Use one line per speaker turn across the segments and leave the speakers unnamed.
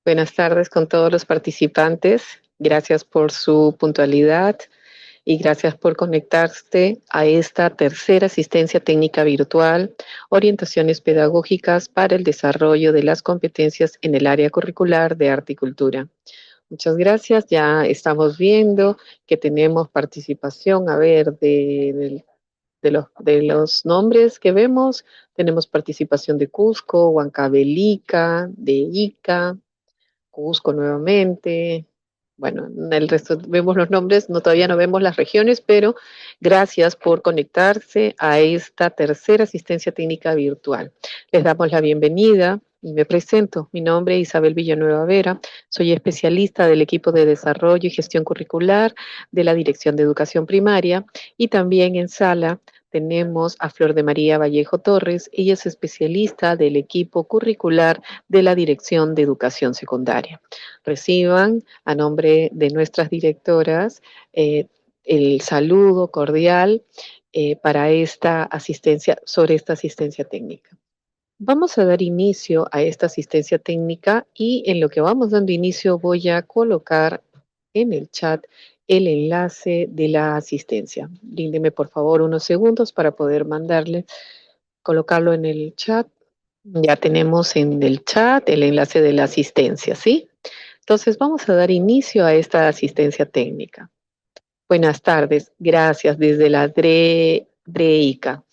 Buenas tardes con todos los participantes. Gracias por su puntualidad y gracias por conectarse a esta tercera asistencia técnica virtual, orientaciones pedagógicas para el desarrollo de las competencias en el área curricular de arte y cultura. Muchas gracias. Ya estamos viendo que tenemos participación, a ver, de los nombres que vemos. Tenemos participación de Cusco, Huancavelica, de Ica, Cusco nuevamente. Bueno, el resto vemos los nombres, no, todavía no vemos las regiones, pero gracias por conectarse a esta tercera asistencia técnica virtual. Les damos la bienvenida y me presento. Mi nombre es Isabel Villanueva Vera, soy especialista del equipo de desarrollo y gestión curricular de la Dirección de Educación Primaria y también en sala tenemos a Flor de María Vallejo Torres, ella es especialista del equipo curricular de la Dirección de Educación Secundaria. Reciban a nombre de nuestras directoras el saludo cordial para esta asistencia, sobre esta asistencia técnica. Vamos a dar inicio a esta asistencia técnica y en lo que vamos dando inicio voy a colocar en el chat el enlace de la asistencia. Bríndeme por favor unos segundos para poder mandarle, colocarlo en el chat. Ya tenemos en el chat el enlace de la asistencia, ¿sí? Entonces vamos a dar inicio a esta asistencia técnica. Buenas tardes, gracias desde la DREICA.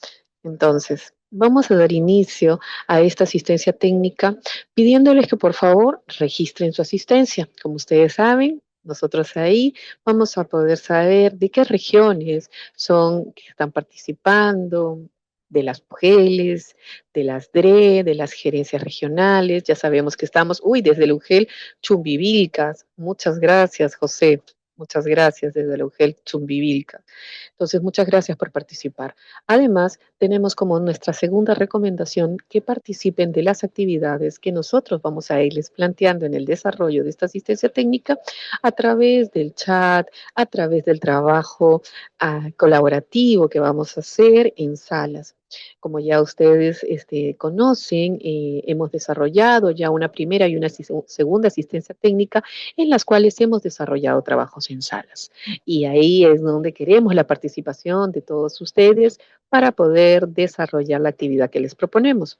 Entonces, vamos a dar inicio a esta asistencia técnica pidiéndoles que por favor registren su asistencia. Como ustedes saben, nosotros ahí vamos a poder saber de qué regiones son que están participando, de las PUGELes, de las DRE, de las gerencias regionales. Ya sabemos que estamos, desde el UGEL Chumbivilcas. Muchas gracias, José. Muchas gracias desde el UGEL Chumbivilcas. Entonces, muchas gracias por participar. Además, tenemos como nuestra segunda recomendación que participen de las actividades que nosotros vamos a irles planteando en el desarrollo de esta asistencia técnica a través del chat, a través del trabajo colaborativo que vamos a hacer en salas. Como ya ustedes conocen, hemos desarrollado ya una primera y una segunda asistencia técnica en las cuales hemos desarrollado trabajos en salas. Y ahí es donde queremos la participación de todos ustedes para poder desarrollar la actividad que les proponemos.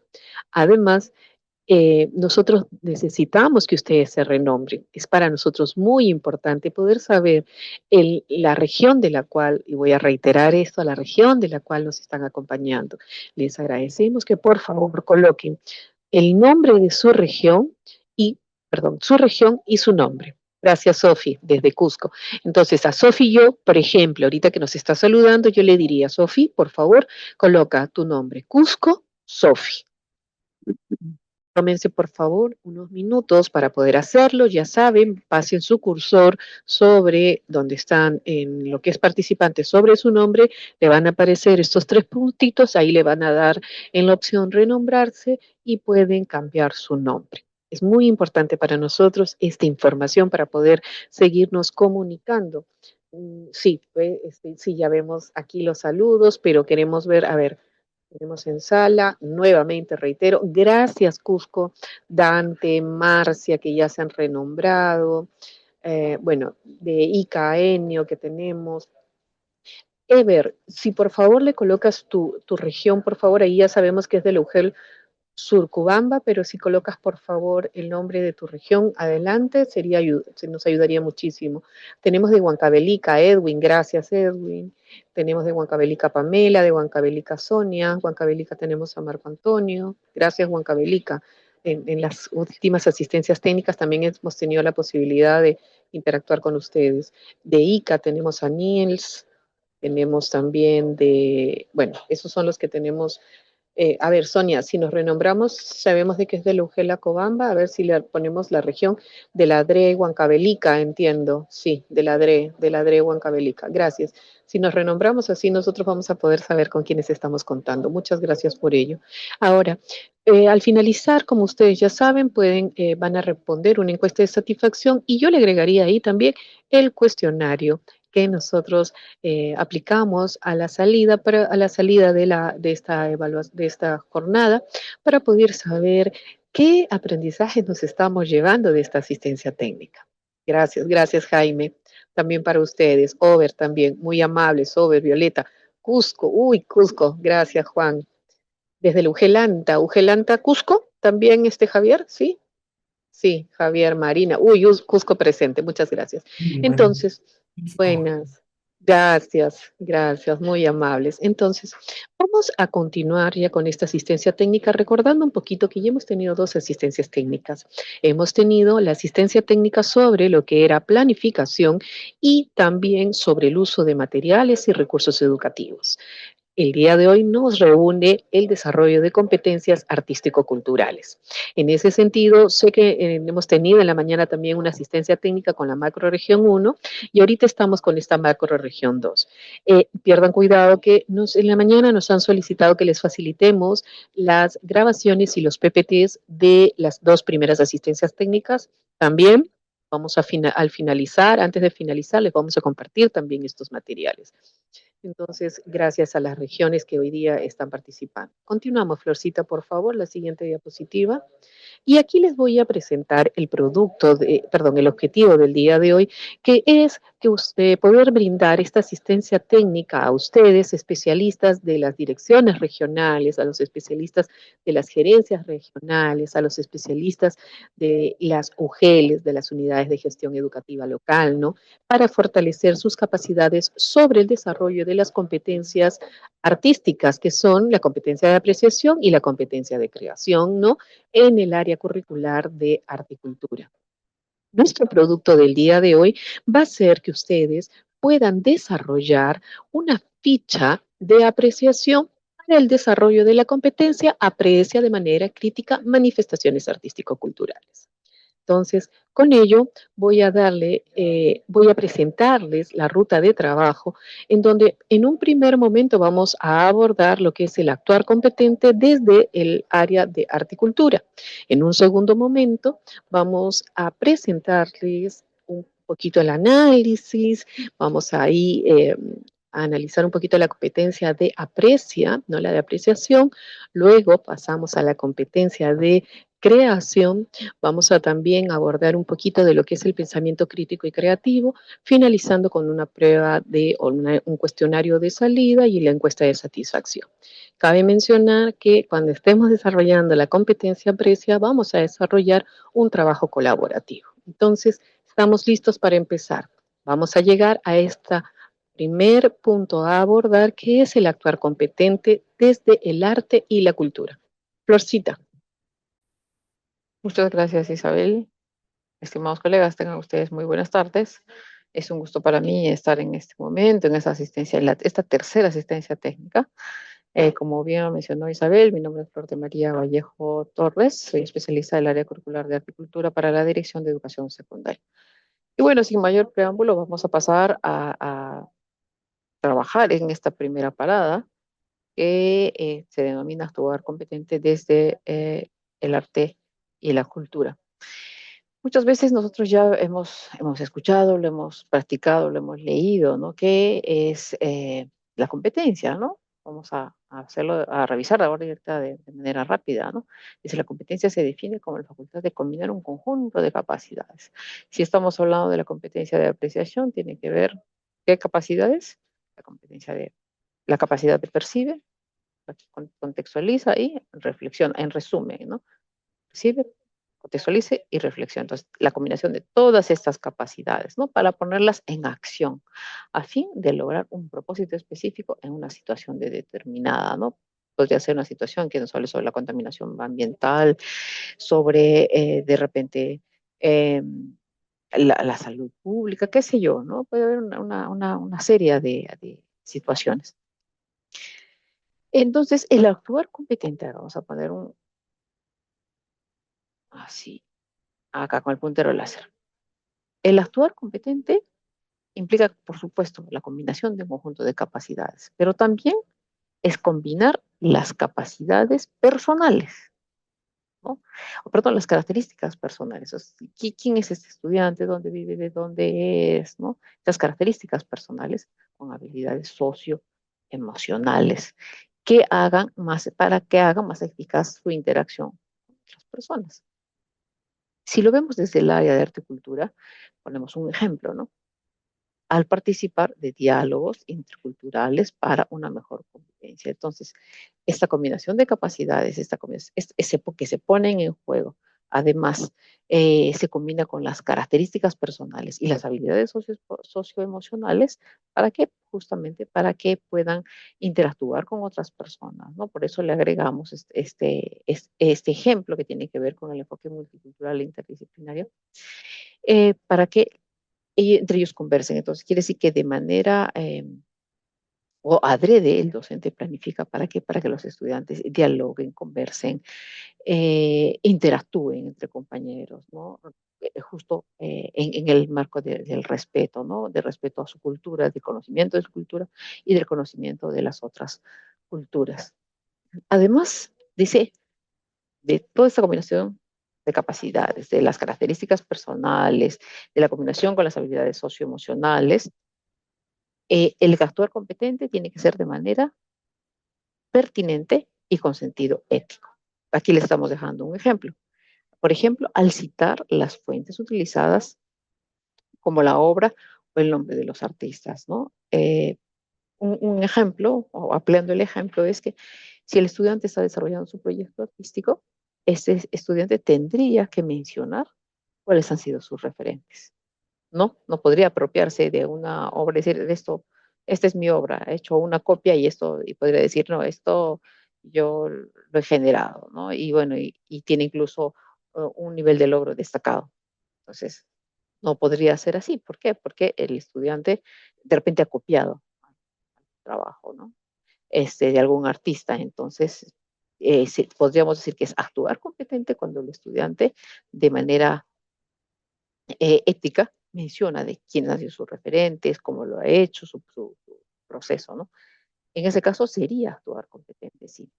Además, nosotros necesitamos que ustedes se renombren. Es para nosotros muy importante poder saber la región de la cual, y voy a reiterar esto, la región de la cual nos están acompañando. Les agradecemos que por favor coloquen el nombre de su región y, perdón, su región y su nombre. Gracias, Sofi, desde Cusco. Entonces, a Sofi yo, por ejemplo, ahorita que nos está saludando, yo le diría, Sofi, por favor, coloca tu nombre, Cusco, Sofi. Tómense, por favor, unos minutos para poder hacerlo. Ya saben, pasen su cursor sobre donde están en lo que es participante, sobre su nombre, le van a aparecer estos tres puntitos, ahí le van a dar en la opción renombrarse y pueden cambiar su nombre. Es muy importante para nosotros esta información para poder seguirnos comunicando. Sí, sí, ya vemos aquí los saludos, pero queremos ver, a ver, tenemos en sala, nuevamente reitero, gracias Cusco, Dante, Marcia, que ya se han renombrado, bueno, de Ica, Enio que tenemos. Ever, si por favor le colocas tu región, por favor, ahí ya sabemos que es del UGEL Surcubamba, pero si colocas por favor el nombre de tu región adelante, nos ayudaría muchísimo. Tenemos de Huancavelica Edwin, gracias Edwin. Tenemos de Huancavelica Pamela, de Huancavelica Sonia, Huancavelica tenemos a Marco Antonio, gracias Huancavelica. En las últimas asistencias técnicas también hemos tenido la posibilidad de interactuar con ustedes. De ICA tenemos a Niels, tenemos también bueno, esos son los que tenemos. A ver, Sonia, si nos renombramos, sabemos de que es de Lugela Cobamba, a ver si le ponemos la región de la DRE Huancavelica, entiendo, sí, de la DRE Huancavelica, gracias. Si nos renombramos así, nosotros vamos a poder saber con quiénes estamos contando. Muchas gracias por ello. Ahora, al finalizar, como ustedes ya saben, van a responder una encuesta de satisfacción y yo le agregaría ahí también el cuestionario que nosotros aplicamos a la salida, de esta jornada para poder saber ¿Qué aprendizaje nos estamos llevando de esta asistencia técnica? Gracias, gracias Jaime. También para ustedes. Over también, muy amables. Over, Violeta. Cusco, uy, Cusco. Gracias, Juan. Desde el Ugelanta. Ugelanta, Cusco, también Javier, ¿sí? Sí, Javier Marina. Uy, Cusco presente, muchas gracias.
Y bueno,
Entonces,
listo.
buenas. Gracias, gracias, muy amables. Entonces, vamos a continuar ya con esta asistencia técnica, recordando un poquito que ya hemos tenido dos asistencias técnicas. Hemos tenido la asistencia técnica sobre lo que era planificación y también sobre el uso de materiales y recursos educativos. El día de hoy nos reúne el desarrollo de competencias artístico-culturales. En ese sentido, sé que hemos tenido en la mañana también una asistencia técnica con la macroregión 1 y ahorita estamos con esta macroregión 2. Pierdan cuidado que en la mañana nos han solicitado que les facilitemos las grabaciones y los PPTs de las dos primeras asistencias técnicas. También vamos a al finalizar, antes de finalizar, les vamos a compartir también estos materiales. Entonces, gracias a las regiones que hoy día están participando. Continuamos, Florcita, por favor, la siguiente diapositiva. Y aquí les voy a presentar el perdón, el objetivo del día de hoy, que es que usted poder brindar esta asistencia técnica a ustedes, especialistas de las direcciones regionales, a los especialistas de las gerencias regionales, a los especialistas de las UGELs, de las unidades de gestión educativa local, ¿no? Para fortalecer sus capacidades sobre el desarrollo de las competencias artísticas, que son la competencia de apreciación y la competencia de creación, ¿no? En el área curricular de articultura. Nuestro producto del día de hoy va a ser que ustedes puedan desarrollar una ficha de apreciación para el desarrollo de la competencia aprecia de manera crítica manifestaciones artístico-culturales. Entonces, con ello voy a presentarles la ruta de trabajo en donde en un primer momento vamos a abordar lo que es el actuar competente desde el área de articultura. En un segundo momento vamos a presentarles un poquito el análisis, vamos ahí a analizar un poquito la competencia de aprecia, no la de apreciación, luego pasamos a la competencia de creación. Vamos a también abordar un poquito de lo que es el pensamiento crítico y creativo, finalizando con una prueba un cuestionario de salida y la encuesta de satisfacción. Cabe mencionar que cuando estemos desarrollando la competencia aprecia, vamos a desarrollar un trabajo colaborativo. Entonces, estamos listos para empezar. Vamos a llegar a este primer punto a abordar, que es el actuar competente desde el arte y la cultura. Florcita.
Muchas gracias, Isabel. Estimados colegas, tengan ustedes muy buenas tardes. Es un gusto para mí estar en este momento, en esta asistencia, esta tercera asistencia técnica. Como bien lo mencionó Isabel, mi nombre es Flor de María Vallejo Torres, soy especialista del área curricular de Articultura para la Dirección de Educación Secundaria. Y bueno, sin mayor preámbulo, vamos a pasar a trabajar en esta primera parada que se denomina actuar competente desde el arte y la cultura. Muchas veces nosotros ya hemos escuchado, lo hemos practicado, lo hemos leído, ¿no? ¿Qué es la competencia, ¿no? Vamos a hacerlo, a revisar ahora directa de manera rápida, ¿no? Dice, la competencia se define como la facultad de combinar un conjunto de capacidades. Si estamos hablando de la competencia de apreciación, tiene que ver qué capacidades, la competencia de, la capacidad de percibe, la que contextualiza y reflexiona, en resumen, ¿no? Percibe, contextualice y reflexione. Entonces, la combinación de todas estas capacidades, ¿no? Para ponerlas en acción, a fin de lograr un propósito específico en una situación determinada, ¿no? Podría ser una situación que nos hable sobre la contaminación ambiental, sobre, de repente, eh, la salud pública, qué sé yo, ¿no? Puede haber una serie de situaciones. Entonces, el actuar competente, vamos a poner un así, acá con el puntero láser. El actuar competente implica, por supuesto, la combinación de un conjunto de capacidades, pero también es combinar las capacidades personales, ¿no? O, perdón, las características personales. O sea, ¿quién es este estudiante? ¿Dónde vive? ¿De dónde es? ¿No? Estas características personales con habilidades socioemocionales que hagan más, para que hagan más eficaz su interacción. otras personas. Si lo vemos desde el área de arte y cultura, ponemos un ejemplo, ¿no? Al participar de diálogos interculturales para una mejor convivencia. Entonces, esta combinación de capacidades, que se ponen en juego, además, se combina con las características personales y las habilidades socioemocionales, ¿para qué? Justamente para que puedan interactuar con otras personas, ¿no? Por eso le agregamos este ejemplo que tiene que ver con el enfoque multicultural e interdisciplinario, para que entre ellos conversen. Entonces, quiere decir que de manera o adrede el docente planifica para qué, para que los estudiantes dialoguen, conversen, interactúen entre compañeros, ¿no? Justo en el marco del respeto, ¿no? De respeto a su cultura, de conocimiento de su cultura y del conocimiento de las otras culturas. Además, dice, de toda esta combinación de capacidades, de las características personales, de la combinación con las habilidades socioemocionales, el actuar competente tiene que ser de manera pertinente y con sentido ético. Aquí le estamos dejando un ejemplo. Por ejemplo, al citar las fuentes utilizadas como la obra o el nombre de los artistas, ¿no? Un ejemplo, o ampliando el ejemplo, es que si el estudiante está desarrollando su proyecto artístico, ese estudiante tendría que mencionar cuáles han sido sus referentes. No podría apropiarse de una obra, decir, esta es mi obra, he hecho una copia y esto, y podría decir, no, esto yo lo he generado, ¿no? Y bueno, y tiene incluso un nivel de logro destacado. Entonces, no podría ser así. ¿Por qué? Porque el estudiante de repente ha copiado el trabajo, ¿no? De algún artista. Entonces, sí, podríamos decir que es actuar competente cuando el estudiante de manera ética menciona de quiénes han sido sus referentes, cómo lo ha hecho, su proceso, ¿no? En ese caso sería actuar competente, sí.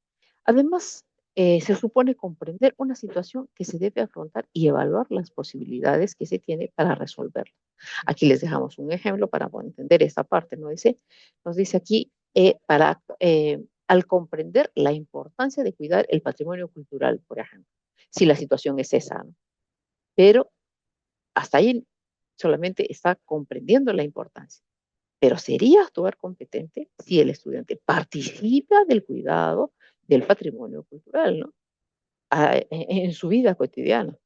Además, se supone comprender una situación que se debe afrontar y evaluar las posibilidades que se tiene para resolverla. Aquí les dejamos un ejemplo para entender esta parte, ¿no? Nos dice aquí, al comprender la importancia de cuidar el patrimonio cultural, por ejemplo, si la situación es esa, ¿no? Pero hasta ahí solamente está comprendiendo la importancia. Pero sería actuar competente si el estudiante participa del cuidado del patrimonio cultural, ¿no? En su vida cotidiana.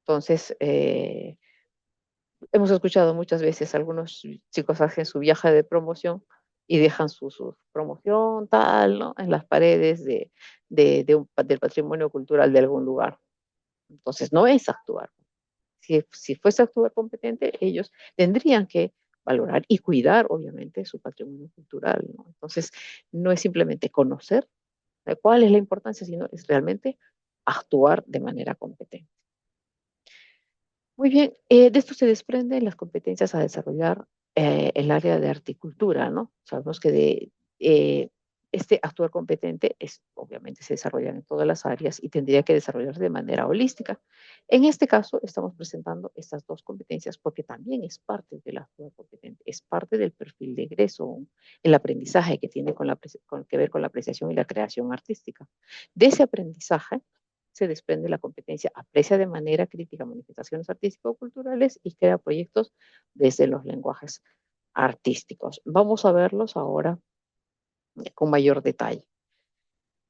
Entonces, hemos escuchado muchas veces algunos chicos hacen su viaje de promoción y dejan su promoción tal, ¿no? En las paredes del patrimonio cultural de algún lugar. Entonces, no es actuar. Si fuese actuar competente, ellos tendrían que valorar y cuidar, obviamente, su patrimonio cultural, ¿no? Entonces, no es simplemente conocer cuál es la importancia, sino es realmente actuar de manera competente. Muy bien, de esto se desprenden las competencias a desarrollar el área de articultura, ¿no? Sabemos que eh, este actuar competente obviamente se desarrolla en todas las áreas y tendría que desarrollarse de manera holística. En este caso, estamos presentando estas dos competencias porque también es parte del actuar competente, es parte del perfil de egreso, el aprendizaje que tiene que ver con la apreciación y la creación artística. De ese aprendizaje se desprende la competencia, aprecia de manera crítica manifestaciones artístico-culturales y crea proyectos desde los lenguajes artísticos. Vamos a verlos ahora con mayor detalle.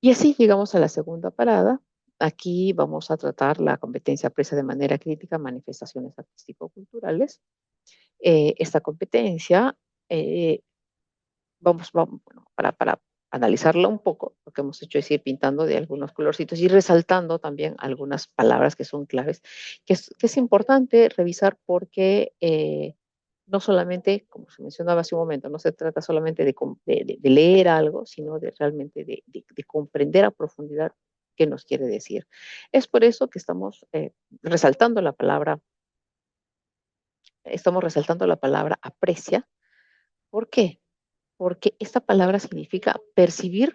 Y así llegamos a la segunda parada. Aquí vamos a tratar la competencia aprecia de manera crítica manifestaciones artístico-culturales. Esta competencia eh, vamos bueno, para analizarla un poco, lo que hemos hecho es ir pintando de algunos colorcitos y resaltando también algunas palabras que son claves, que es importante revisar porque no solamente, como se mencionaba hace un momento, no se trata solamente de leer algo, sino de realmente de comprender a profundidad qué nos quiere decir. Es por eso que resaltando la palabra, estamos resaltando la palabra aprecia. ¿Por qué? Porque esta palabra significa percibir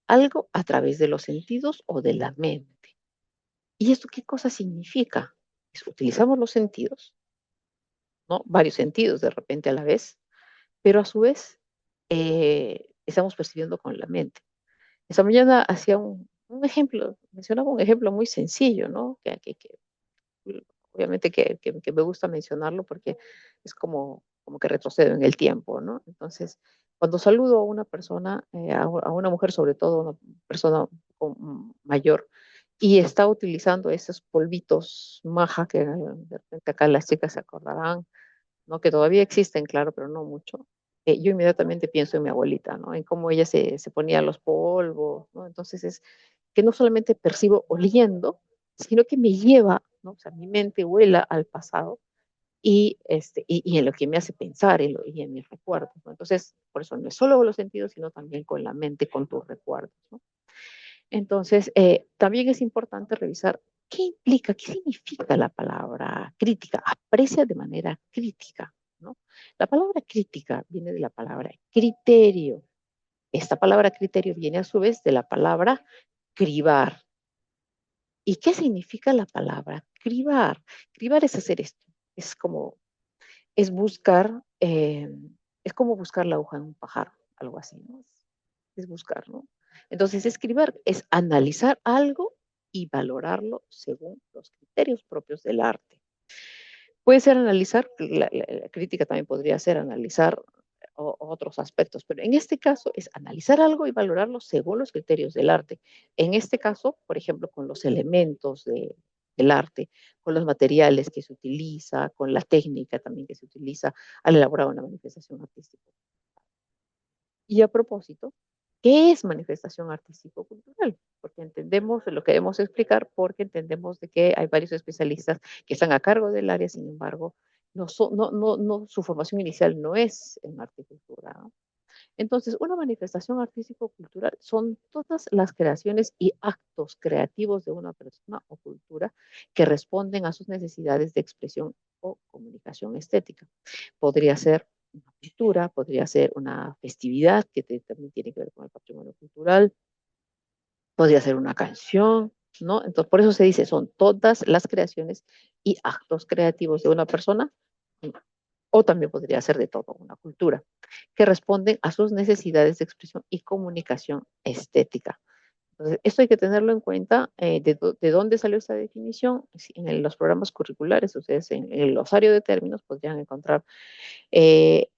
algo a través de los sentidos o de la mente. ¿Y esto qué cosa significa? Utilizamos los sentidos, ¿no? Varios sentidos de repente a la vez, pero a su vez estamos percibiendo con la mente. Esta mañana hacía un ejemplo, mencionaba un ejemplo muy sencillo, ¿no? Obviamente que me gusta mencionarlo porque es como que retrocedo en el tiempo, ¿no? Entonces, cuando saludo a una persona, a una mujer, sobre todo una persona mayor, y está utilizando esos polvitos maja que de repente acá las chicas se acordarán, ¿no? Que todavía existen, claro, pero no mucho. Yo inmediatamente pienso en mi abuelita, ¿no? En cómo ella se ponía los polvos, ¿no? Entonces es que no solamente percibo oliendo, sino que me lleva, ¿no? O sea, mi mente vuela al pasado y en lo que me hace pensar y en mis recuerdos, ¿no? Entonces, por eso no es solo con los sentidos, sino también con la mente, con tus recuerdos, ¿no? Entonces, también es importante revisar qué implica, qué significa la palabra crítica. Aprecia de manera crítica, ¿no? La palabra crítica viene de la palabra criterio. Esta palabra criterio viene a su vez de la palabra cribar. ¿Y qué significa la palabra cribar? Cribar es hacer esto. Es como, es buscar, es como buscar la aguja en un pajar, algo así, ¿no? Es buscar, ¿no? Entonces, escribir es analizar algo y valorarlo según los criterios propios del arte. Puede ser analizar, la crítica también podría ser analizar otros aspectos, pero en este caso es analizar algo y valorarlo según los criterios del arte. En este caso, por ejemplo, con los elementos del arte, con los materiales que se utiliza, con la técnica también que se utiliza al elaborar una manifestación artística. Y a propósito, ¿qué es manifestación artístico-cultural? Porque entendemos, lo queremos explicar porque entendemos de que hay varios especialistas que están a cargo del área, sin embargo, su formación inicial no es en arte y cultura, ¿no? Entonces, una manifestación artístico-cultural son todas las creaciones y actos creativos de una persona o cultura que responden a sus necesidades de expresión o comunicación estética. Podría ser una pintura, podría ser una festividad también tiene que ver con el patrimonio cultural, podría ser una canción, ¿no? Entonces, por eso se dice, son todas las creaciones y actos creativos de una persona, o también podría ser de toda una cultura, que responden a sus necesidades de expresión y comunicación estética. Entonces, esto hay que tenerlo en cuenta, de dónde salió esta definición. En los programas curriculares, ustedes en el glosario de términos podrían encontrar eh,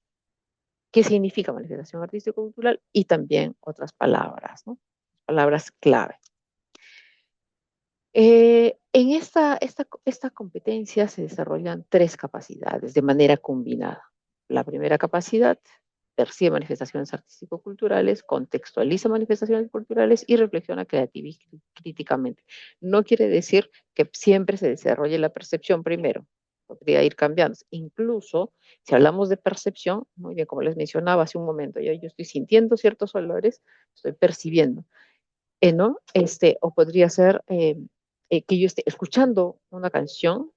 qué significa manifestación artístico-cultural y también otras palabras, ¿no? Palabras clave. En esta competencia se desarrollan tres capacidades de manera combinada. La primera capacidad percibe manifestaciones artístico-culturales, contextualiza manifestaciones culturales y reflexiona creativa y críticamente. No quiere decir que siempre se desarrolle la percepción primero, podría ir cambiando. Incluso si hablamos de percepción, muy bien, como les mencionaba hace un momento, yo estoy sintiendo ciertos olores, estoy percibiendo. ¿No? O podría ser que yo esté escuchando una canción,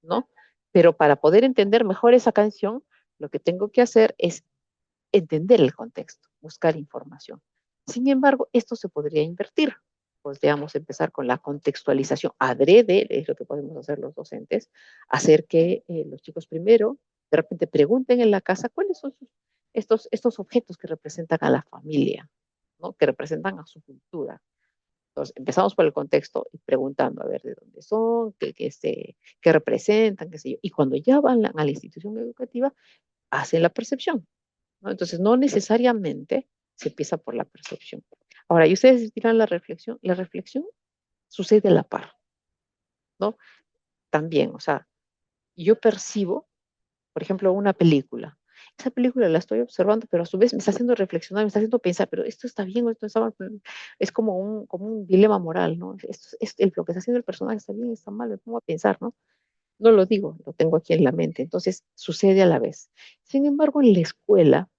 ¿no? Pero para poder entender mejor esa canción, lo que tengo que hacer es entender el contexto, buscar información. Sin embargo, esto se podría invertir. Podríamos empezar con la contextualización adrede, es lo que podemos hacer los docentes, hacer que los chicos primero de repente pregunten en la casa cuáles son estos objetos que representan a la familia, ¿no? Que representan a su cultura. Entonces, empezamos por el contexto y preguntando a ver de dónde son, qué representan, qué sé yo. Y cuando ya van a la institución educativa, hacen la percepción, ¿no? Entonces, no necesariamente se empieza por la percepción. Ahora, y ustedes dirán la reflexión sucede a la par, ¿no? También, o sea, yo percibo, por ejemplo, una película. Esa película la estoy observando, pero a su vez me está haciendo reflexionar, me está haciendo pensar, pero esto está bien o esto está mal. Es como un dilema moral, ¿no? Lo que está haciendo el personaje está bien, está mal, me pongo a pensar, ¿no? No lo digo, lo tengo aquí en la mente. Entonces, sucede a la vez. Sin embargo, en la escuela,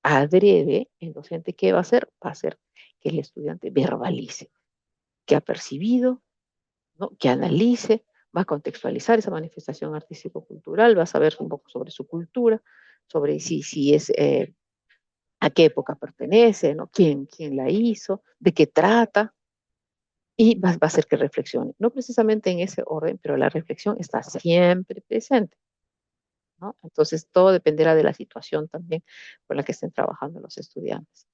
adrede, el docente, ¿qué va a hacer? Va a hacer que el estudiante verbalice, que ha percibido, ¿no? Que analice, va a contextualizar esa manifestación artístico-cultural, va a saber un poco sobre su cultura, sobre si es, a qué época pertenece, ¿no? ¿Quién la hizo, de qué trata, y va a hacer que reflexione. No precisamente en ese orden, pero la reflexión está siempre presente, ¿no? Entonces, todo dependerá de la situación también con la que estén trabajando los estudiantes.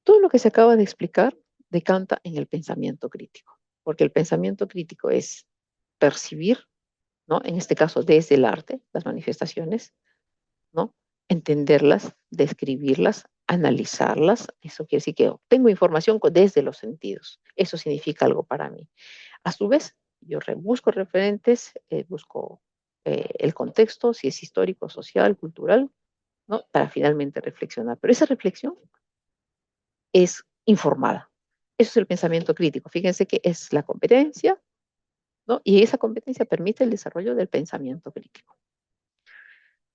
Todo lo que se acaba de explicar decanta en el pensamiento crítico, porque el pensamiento crítico es percibir, ¿no? En este caso, desde el arte, las manifestaciones, ¿no? Entenderlas, describirlas, analizarlas. Eso quiere decir que obtengo información desde los sentidos. Eso significa algo para mí. A su vez, yo busco referentes, busco el contexto, si es histórico, social, cultural, ¿no? Para finalmente reflexionar. Pero esa reflexión es informada. Eso es el pensamiento crítico. Fíjense que es la competencia, ¿no? Y esa competencia permite el desarrollo del pensamiento crítico.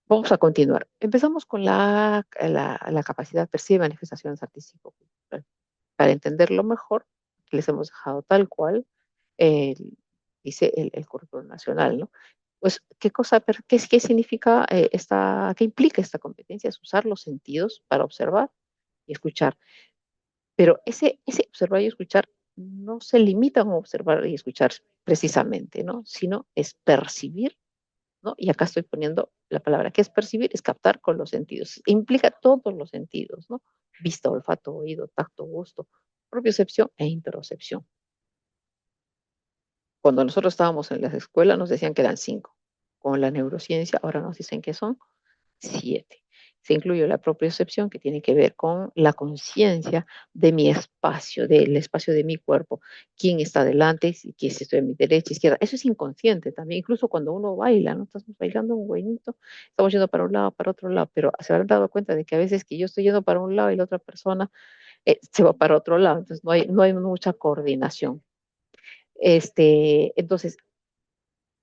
Vamos a continuar. Empezamos con la capacidad percibe manifestaciones artístico-cultural. Para entenderlo mejor, les hemos dejado tal cual dice el currículo nacional, ¿no? Pues, ¿qué significa qué implica esta competencia? Es usar los sentidos para observar y escuchar. Pero ese observar y escuchar no se limita a observar y escuchar precisamente, ¿no? Sino es percibir, ¿no? Y acá estoy poniendo la palabra que es percibir, es captar con los sentidos. Implica todos los sentidos, ¿no? Vista, olfato, oído, tacto, gusto, propiocepción e interocepción. Cuando nosotros estábamos en las escuelas nos decían que eran 5. Con la neurociencia ahora nos dicen que son 7. Se incluye la propiocepción que tiene que ver con la conciencia de mi espacio, del espacio de mi cuerpo, quién está delante, si estoy a mi derecha, izquierda. Eso es inconsciente también, incluso cuando uno baila, ¿no? Estamos bailando un buenito, estamos yendo para un lado, para otro lado, pero se habrán dado cuenta de que a veces que yo estoy yendo para un lado y la otra persona se va para otro lado, entonces no hay mucha coordinación. Entonces,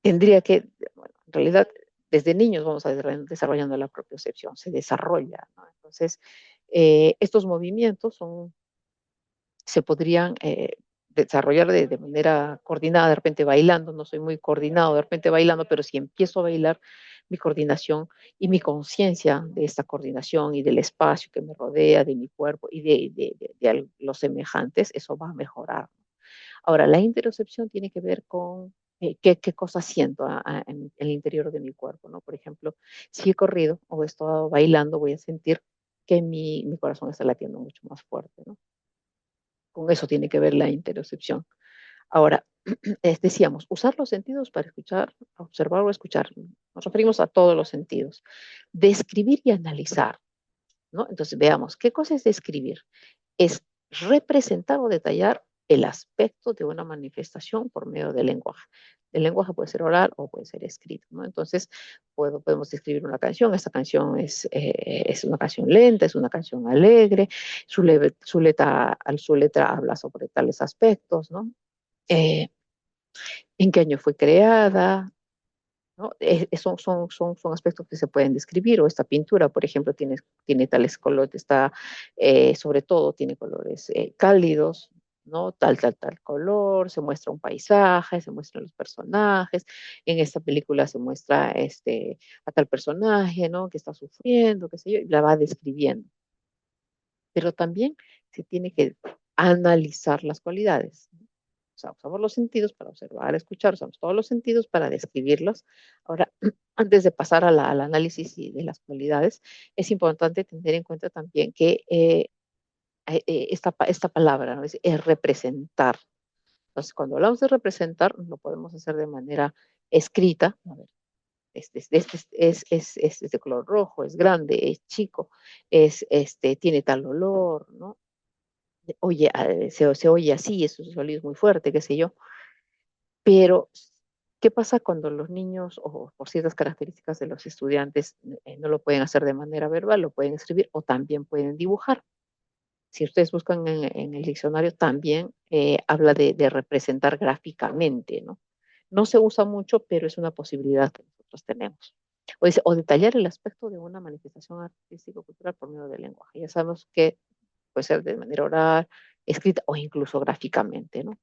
tendría que, bueno, en realidad, desde niños vamos a desarrollando la propiocepción, se desarrolla, ¿no? Entonces, estos movimientos se podrían desarrollar de manera coordinada, de repente bailando, no soy muy coordinado, de repente bailando, pero si empiezo a bailar, mi coordinación y mi conciencia de esta coordinación y del espacio que me rodea, de mi cuerpo y de los semejantes, eso va a mejorar. Ahora, la interocepción tiene que ver con qué cosas siento en el interior de mi cuerpo, ¿no? Por ejemplo, si he corrido o he estado bailando, voy a sentir que mi corazón está latiendo mucho más fuerte, ¿no? Con eso tiene que ver la interocepción. Ahora, decíamos, usar los sentidos para escuchar, observar o escuchar. Nos referimos a todos los sentidos. Describir y analizar, ¿no? Entonces, veamos, ¿qué cosa es describir? Es representar o detallar el aspecto de una manifestación por medio del lenguaje. El lenguaje puede ser oral o puede ser escrito, ¿no? Entonces, podemos describir una canción. Esta canción es una canción lenta, es una canción alegre, su letra habla sobre tales aspectos, ¿no? Eh, ¿En qué año fue creada? ¿No? Son aspectos que se pueden describir, o esta pintura, por ejemplo, tiene tales colores, sobre todo tiene colores cálidos, ¿no? Tal color, se muestra un paisaje, se muestran los personajes, en esta película se muestra a tal personaje, ¿no? Que está sufriendo, qué sé yo, y la va describiendo. Pero también se tiene que analizar las cualidades. O sea, usamos los sentidos para observar, escuchar, usamos todos los sentidos para describirlos. Ahora, antes de pasar al análisis de las cualidades, es importante tener en cuenta también que esta palabra, ¿no? es representar. Entonces, cuando hablamos de representar, lo podemos hacer de manera escrita. A ver, es de color rojo, es grande, es chico, tiene tal olor, ¿no? Oye, se oye así, es un sonido muy fuerte, qué sé yo. Pero, ¿qué pasa cuando los niños o por ciertas características de los estudiantes no lo pueden hacer de manera verbal, lo pueden escribir o también pueden dibujar? Si ustedes buscan en el diccionario, también habla de representar gráficamente, ¿no? No se usa mucho, pero es una posibilidad que nosotros tenemos. O dice, o detallar el aspecto de una manifestación artístico-cultural por medio del lenguaje. Ya sabemos que puede ser de manera oral, escrita o incluso gráficamente, ¿no?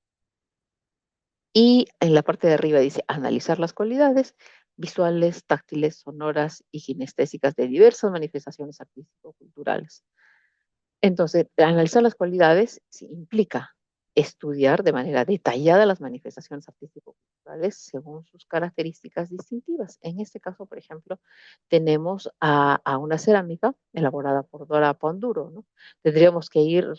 Y en la parte de arriba dice analizar las cualidades visuales, táctiles, sonoras y kinestésicas de diversas manifestaciones artístico-culturales. Entonces, analizar las cualidades sí, implica estudiar de manera detallada las manifestaciones artístico-culturales según sus características distintivas. En este caso, por ejemplo, tenemos a una cerámica elaborada por Dora Panduro, ¿no? Tendríamos que ir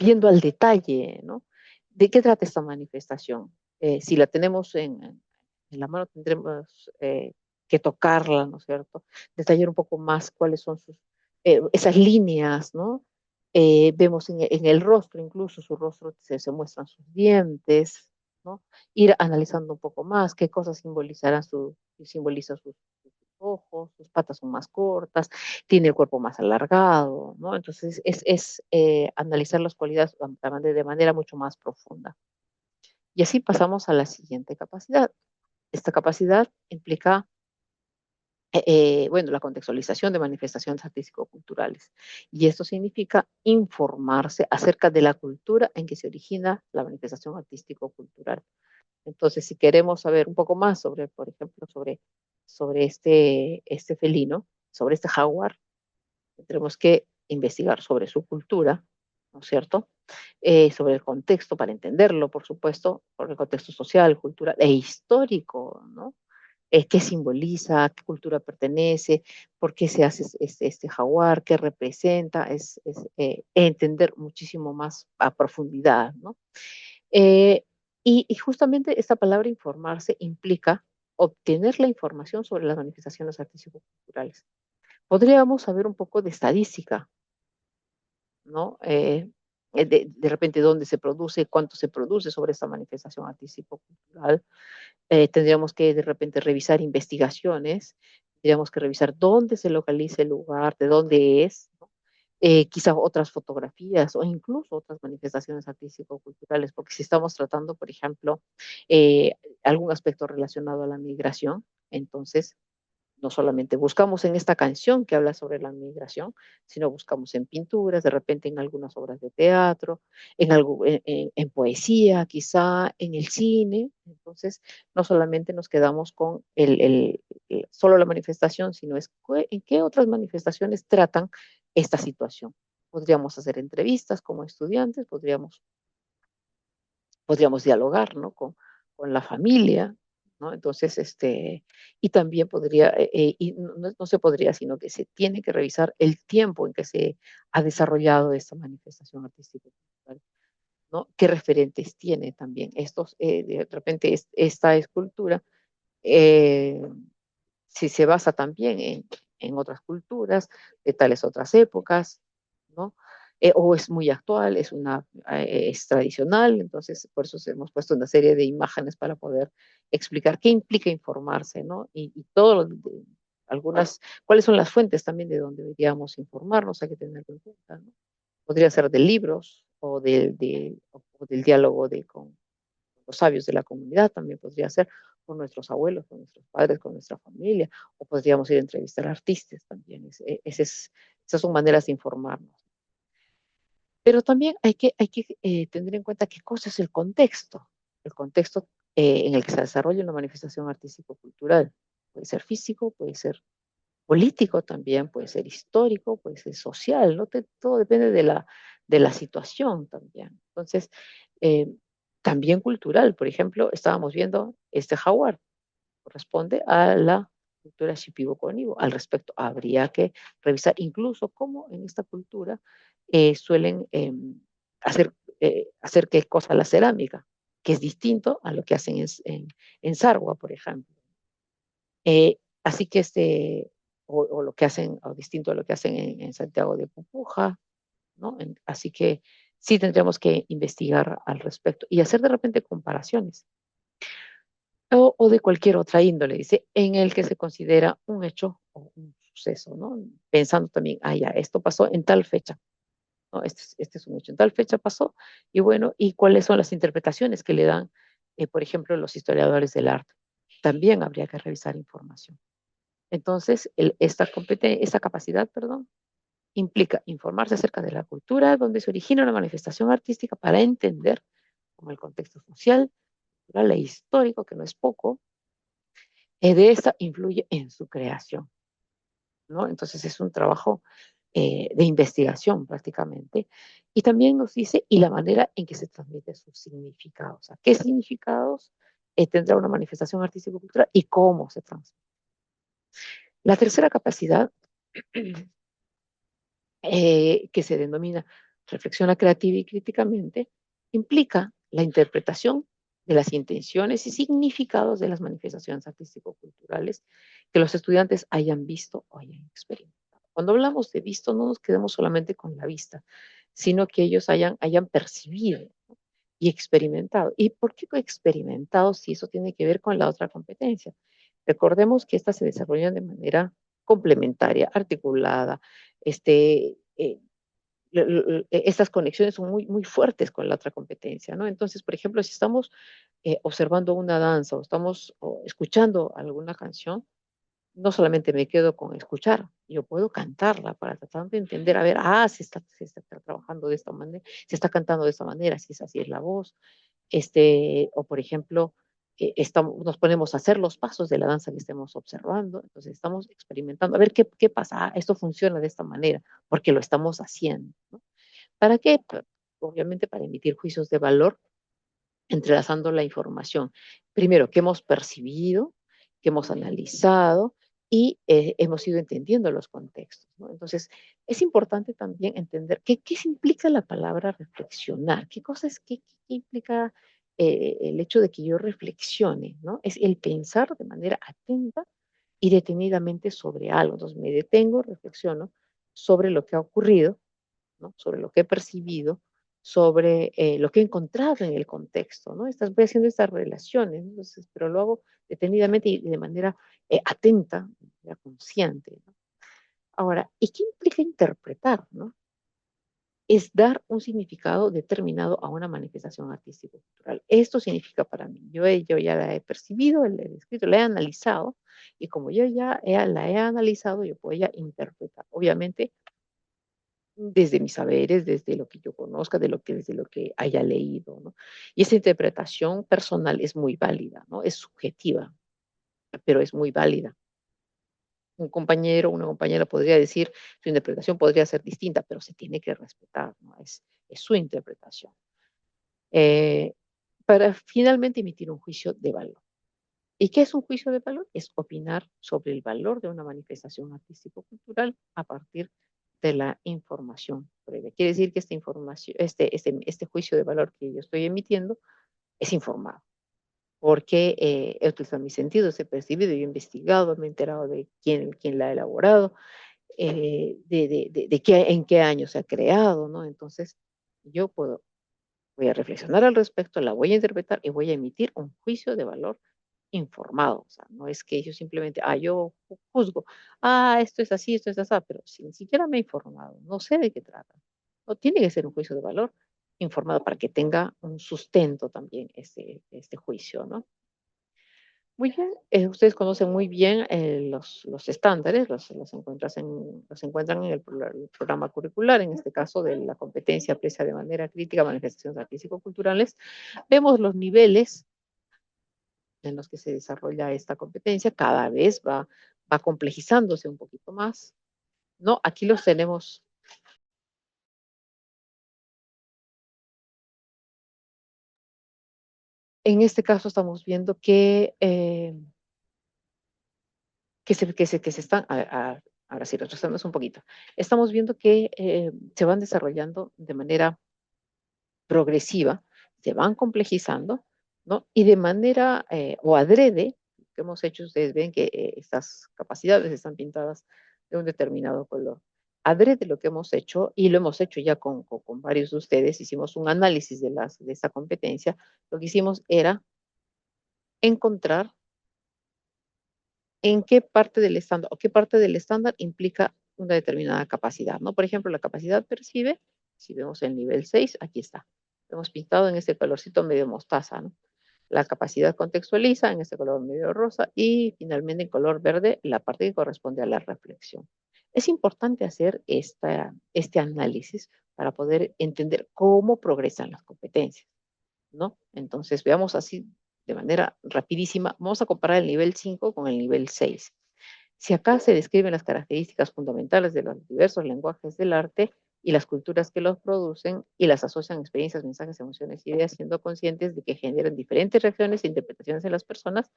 viendo al detalle, ¿no? ¿De qué trata esta manifestación? Si la tenemos en la mano, tendremos que tocarla, ¿no es cierto? Detallar un poco más cuáles son esas líneas, ¿no? Vemos en el rostro, incluso su rostro se muestran sus dientes, ¿no? Ir analizando un poco más qué cosas simboliza sus ojos, sus patas son más cortas, tiene el cuerpo más alargado, ¿no? Entonces analizar las cualidades de manera mucho más profunda. Y así pasamos a la siguiente capacidad. Esta capacidad implica, bueno, la contextualización de manifestaciones artístico-culturales. Y esto significa informarse acerca de la cultura en que se origina la manifestación artístico-cultural. Entonces, si queremos saber un poco más sobre, por ejemplo, sobre este felino, sobre este jaguar, tendremos que investigar sobre su cultura, ¿no es cierto? Sobre el contexto, para entenderlo, por supuesto, sobre el contexto social, cultural e histórico, ¿no? ¿Qué simboliza? ¿A qué cultura pertenece? ¿Por qué se hace este jaguar? ¿Qué representa? Entender muchísimo más a profundidad, ¿no? Eh, y justamente esta palabra informarse implica obtener la información sobre las manifestaciones artístico-culturales. Podríamos saber un poco de estadística, ¿no? De repente dónde se produce, cuánto se produce sobre esta manifestación artístico-cultural. Tendríamos que de repente revisar investigaciones, tendríamos que revisar dónde se localiza el lugar, de dónde es, ¿no? Quizás otras fotografías o incluso otras manifestaciones artístico-culturales, porque si estamos tratando, por ejemplo, eh, algún aspecto relacionado a la migración, entonces no solamente buscamos en esta canción que habla sobre la migración, sino buscamos en pinturas, de repente en algunas obras de teatro, en poesía, quizá en el cine. Entonces, no solamente nos quedamos con solo la manifestación, sino en qué otras manifestaciones tratan esta situación. Podríamos hacer entrevistas como estudiantes, podríamos dialogar, ¿no? Con la familia, ¿no? Entonces, y también y no se podría, sino que se tiene que revisar el tiempo en que se ha desarrollado esta manifestación artística, ¿no? ¿Qué referentes tiene también? De repente, esta escultura, eh, si se basa también en otras culturas, de tales otras épocas, ¿no? O es muy actual, es tradicional, entonces por eso hemos puesto una serie de imágenes para poder explicar qué implica informarse, ¿no? Y cuáles son las fuentes también de donde deberíamos informarnos, hay que tenerlo en cuenta, ¿no? Podría ser de libros o del diálogo con los sabios de la comunidad, también podría ser con nuestros abuelos, con nuestros padres, con nuestra familia, o podríamos ir a entrevistar a artistas también. Esas son maneras de informarnos. Pero también hay que tener en cuenta qué cosa es el contexto en el que se desarrolla una manifestación artístico-cultural. Puede ser físico, puede ser político también, puede ser histórico, puede ser social, ¿no? Todo depende de la situación también. Entonces, eh, también cultural, por ejemplo, estábamos viendo este jaguar, corresponde a la cultura shipibo-conibo. Al respecto, habría que revisar incluso cómo en esta cultura suelen hacer, hacer qué cosa la cerámica, que es distinto a lo que hacen en Sarwa, por ejemplo. Así que o lo que hacen, o distinto a lo que hacen en Santiago de Pupuja, ¿no? Así que sí tendríamos que investigar al respecto y hacer de repente comparaciones o de cualquier otra índole, dice, en el que se considera un hecho o un suceso, ¿no? Pensando también, ya, esto pasó en tal fecha, ¿no? Este es un hecho, en tal fecha pasó, y bueno, ¿y cuáles son las interpretaciones que le dan, por ejemplo, los historiadores del arte? También habría que revisar información. Entonces, esta capacidad, perdón, implica informarse acerca de la cultura donde se origina una manifestación artística para entender como el contexto social, cultural e histórico, que no es poco, de esta influye en su creación, ¿no? Entonces es un trabajo de investigación prácticamente. Y también nos dice, y la manera en que se transmite sus significados, o sea, qué significados tendrá una manifestación artístico-cultural y cómo se transmite. La tercera capacidad que se denomina reflexiona creativa y críticamente, implica la interpretación de las intenciones y significados de las manifestaciones artístico-culturales que los estudiantes hayan visto o hayan experimentado. Cuando hablamos de visto, no nos quedemos solamente con la vista, sino que ellos hayan percibido, ¿no? Y experimentado. ¿Y por qué experimentado si eso tiene que ver con la otra competencia? Recordemos que estas se desarrollan de manera complementaria, articulada, estas conexiones son muy, muy fuertes con la otra competencia, ¿no? Entonces, por ejemplo, si estamos observando una danza o estamos escuchando alguna canción, no solamente me quedo con escuchar, yo puedo cantarla para tratar de entender, a ver, se está trabajando de esta manera, se está cantando de esta manera, si es así es la voz, o por ejemplo, nos ponemos a hacer los pasos de la danza que estemos observando, entonces estamos experimentando, a ver qué pasa, esto funciona de esta manera, porque lo estamos haciendo, ¿no? ¿Para qué? Obviamente para emitir juicios de valor entrelazando la información. Primero, que hemos percibido, que hemos analizado y hemos ido entendiendo los contextos, ¿no? Entonces, es importante también entender qué implica la palabra reflexionar, qué cosas, qué implica el hecho de que yo reflexione, ¿no? Es el pensar de manera atenta y detenidamente sobre algo. Entonces, me detengo, reflexiono sobre lo que ha ocurrido, ¿no? Sobre lo que he percibido, sobre lo que he encontrado en el contexto, ¿no? Voy haciendo estas relaciones, ¿no? Entonces, pero lo hago detenidamente y de manera atenta, de manera consciente, ¿no? Ahora, ¿y qué implica interpretar, ¿no? Es dar un significado determinado a una manifestación artístico-cultural. Esto significa para mí, yo ya la he percibido, la he descrito, la he analizado, y como yo ya la he analizado, yo puedo ya interpretar. Obviamente, desde mis saberes, desde lo que yo conozca, desde lo que haya leído, ¿no? Y esa interpretación personal es muy válida, ¿no? Es subjetiva, pero es muy válida. Un compañero, una compañera podría decir, su interpretación podría ser distinta, pero se tiene que respetar, ¿no? Es su interpretación. Eh, para finalmente emitir un juicio de valor. ¿Y qué es un juicio de valor? Es opinar sobre el valor de una manifestación artístico-cultural a partir de la información previa. Quiere decir que esta información, este juicio de valor que yo estoy emitiendo es informado, porque he utilizado mis sentidos, he percibido, he investigado, me he enterado de quién la ha elaborado, en qué año se ha creado, ¿no? Entonces, yo voy a reflexionar al respecto, la voy a interpretar y voy a emitir un juicio de valor informado. O sea, no es que yo simplemente, yo juzgo, esto es así, esto es así, pero si ni siquiera me he informado, no sé de qué trata. No tiene que ser un juicio de valor informado para que tenga un sustento también este juicio, ¿no? Muy bien, ustedes conocen muy bien los estándares, los encuentran en el programa curricular, en este caso de la competencia aprecia de manera crítica manifestaciones artístico-culturales. Vemos los niveles en los que se desarrolla esta competencia, cada vez va complejizándose un poquito más, ¿no? Aquí los tenemos. En este caso estamos viendo que se están, ahora sí, retrasándonos un poquito, estamos viendo que se van desarrollando de manera progresiva, se van complejizando, ¿no? Y de manera o adrede, que hemos hecho, ustedes ven que estas capacidades están pintadas de un determinado color. Adrede lo que hemos hecho, y lo hemos hecho ya con varios de ustedes, hicimos un análisis de esta competencia, lo que hicimos era encontrar en qué parte del estándar o qué parte del estándar implica una determinada capacidad, ¿no? Por ejemplo, la capacidad percibe, si vemos el nivel 6, aquí está. Lo hemos pintado en este colorcito medio mostaza, ¿no? La capacidad contextualiza en este color medio rosa y finalmente en color verde la parte que corresponde a la reflexión. Es importante hacer este análisis para poder entender cómo progresan las competencias, ¿no? Entonces, veamos así de manera rapidísima. Vamos a comparar el nivel 5 con el nivel 6. Si acá se describen las características fundamentales de los diversos lenguajes del arte y las culturas que los producen y las asocian a experiencias, mensajes, emociones, ideas, siendo conscientes de que generan diferentes reacciones e interpretaciones en las personas,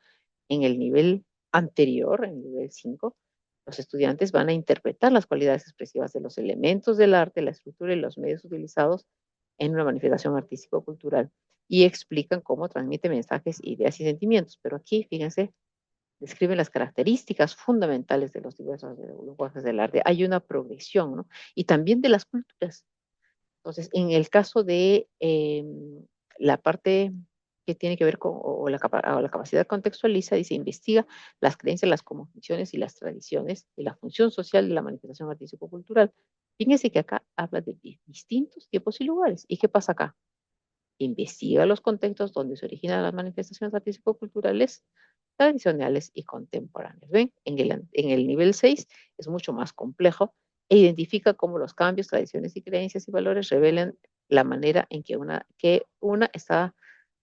en el nivel anterior, en el nivel 5, Los estudiantes van a interpretar las cualidades expresivas de los elementos del arte, la estructura y los medios utilizados en una manifestación artístico-cultural y explican cómo transmite mensajes, ideas y sentimientos. Pero aquí, fíjense, describen las características fundamentales de los diversos lenguajes del arte. Hay una progresión, ¿no? Y también de las culturas. Entonces, en el caso de la parte que tiene que ver con o la capacidad contextualiza, dice, investiga las creencias, las cosmovisiones y las tradiciones de la función social de la manifestación artístico-cultural. Fíjense que acá habla de distintos tiempos y lugares. ¿Y qué pasa acá? Investiga los contextos donde se originan las manifestaciones artístico-culturales tradicionales y contemporáneos. ¿Ven? En el nivel 6 es mucho más complejo e identifica cómo los cambios, tradiciones y creencias y valores revelan la manera en que una está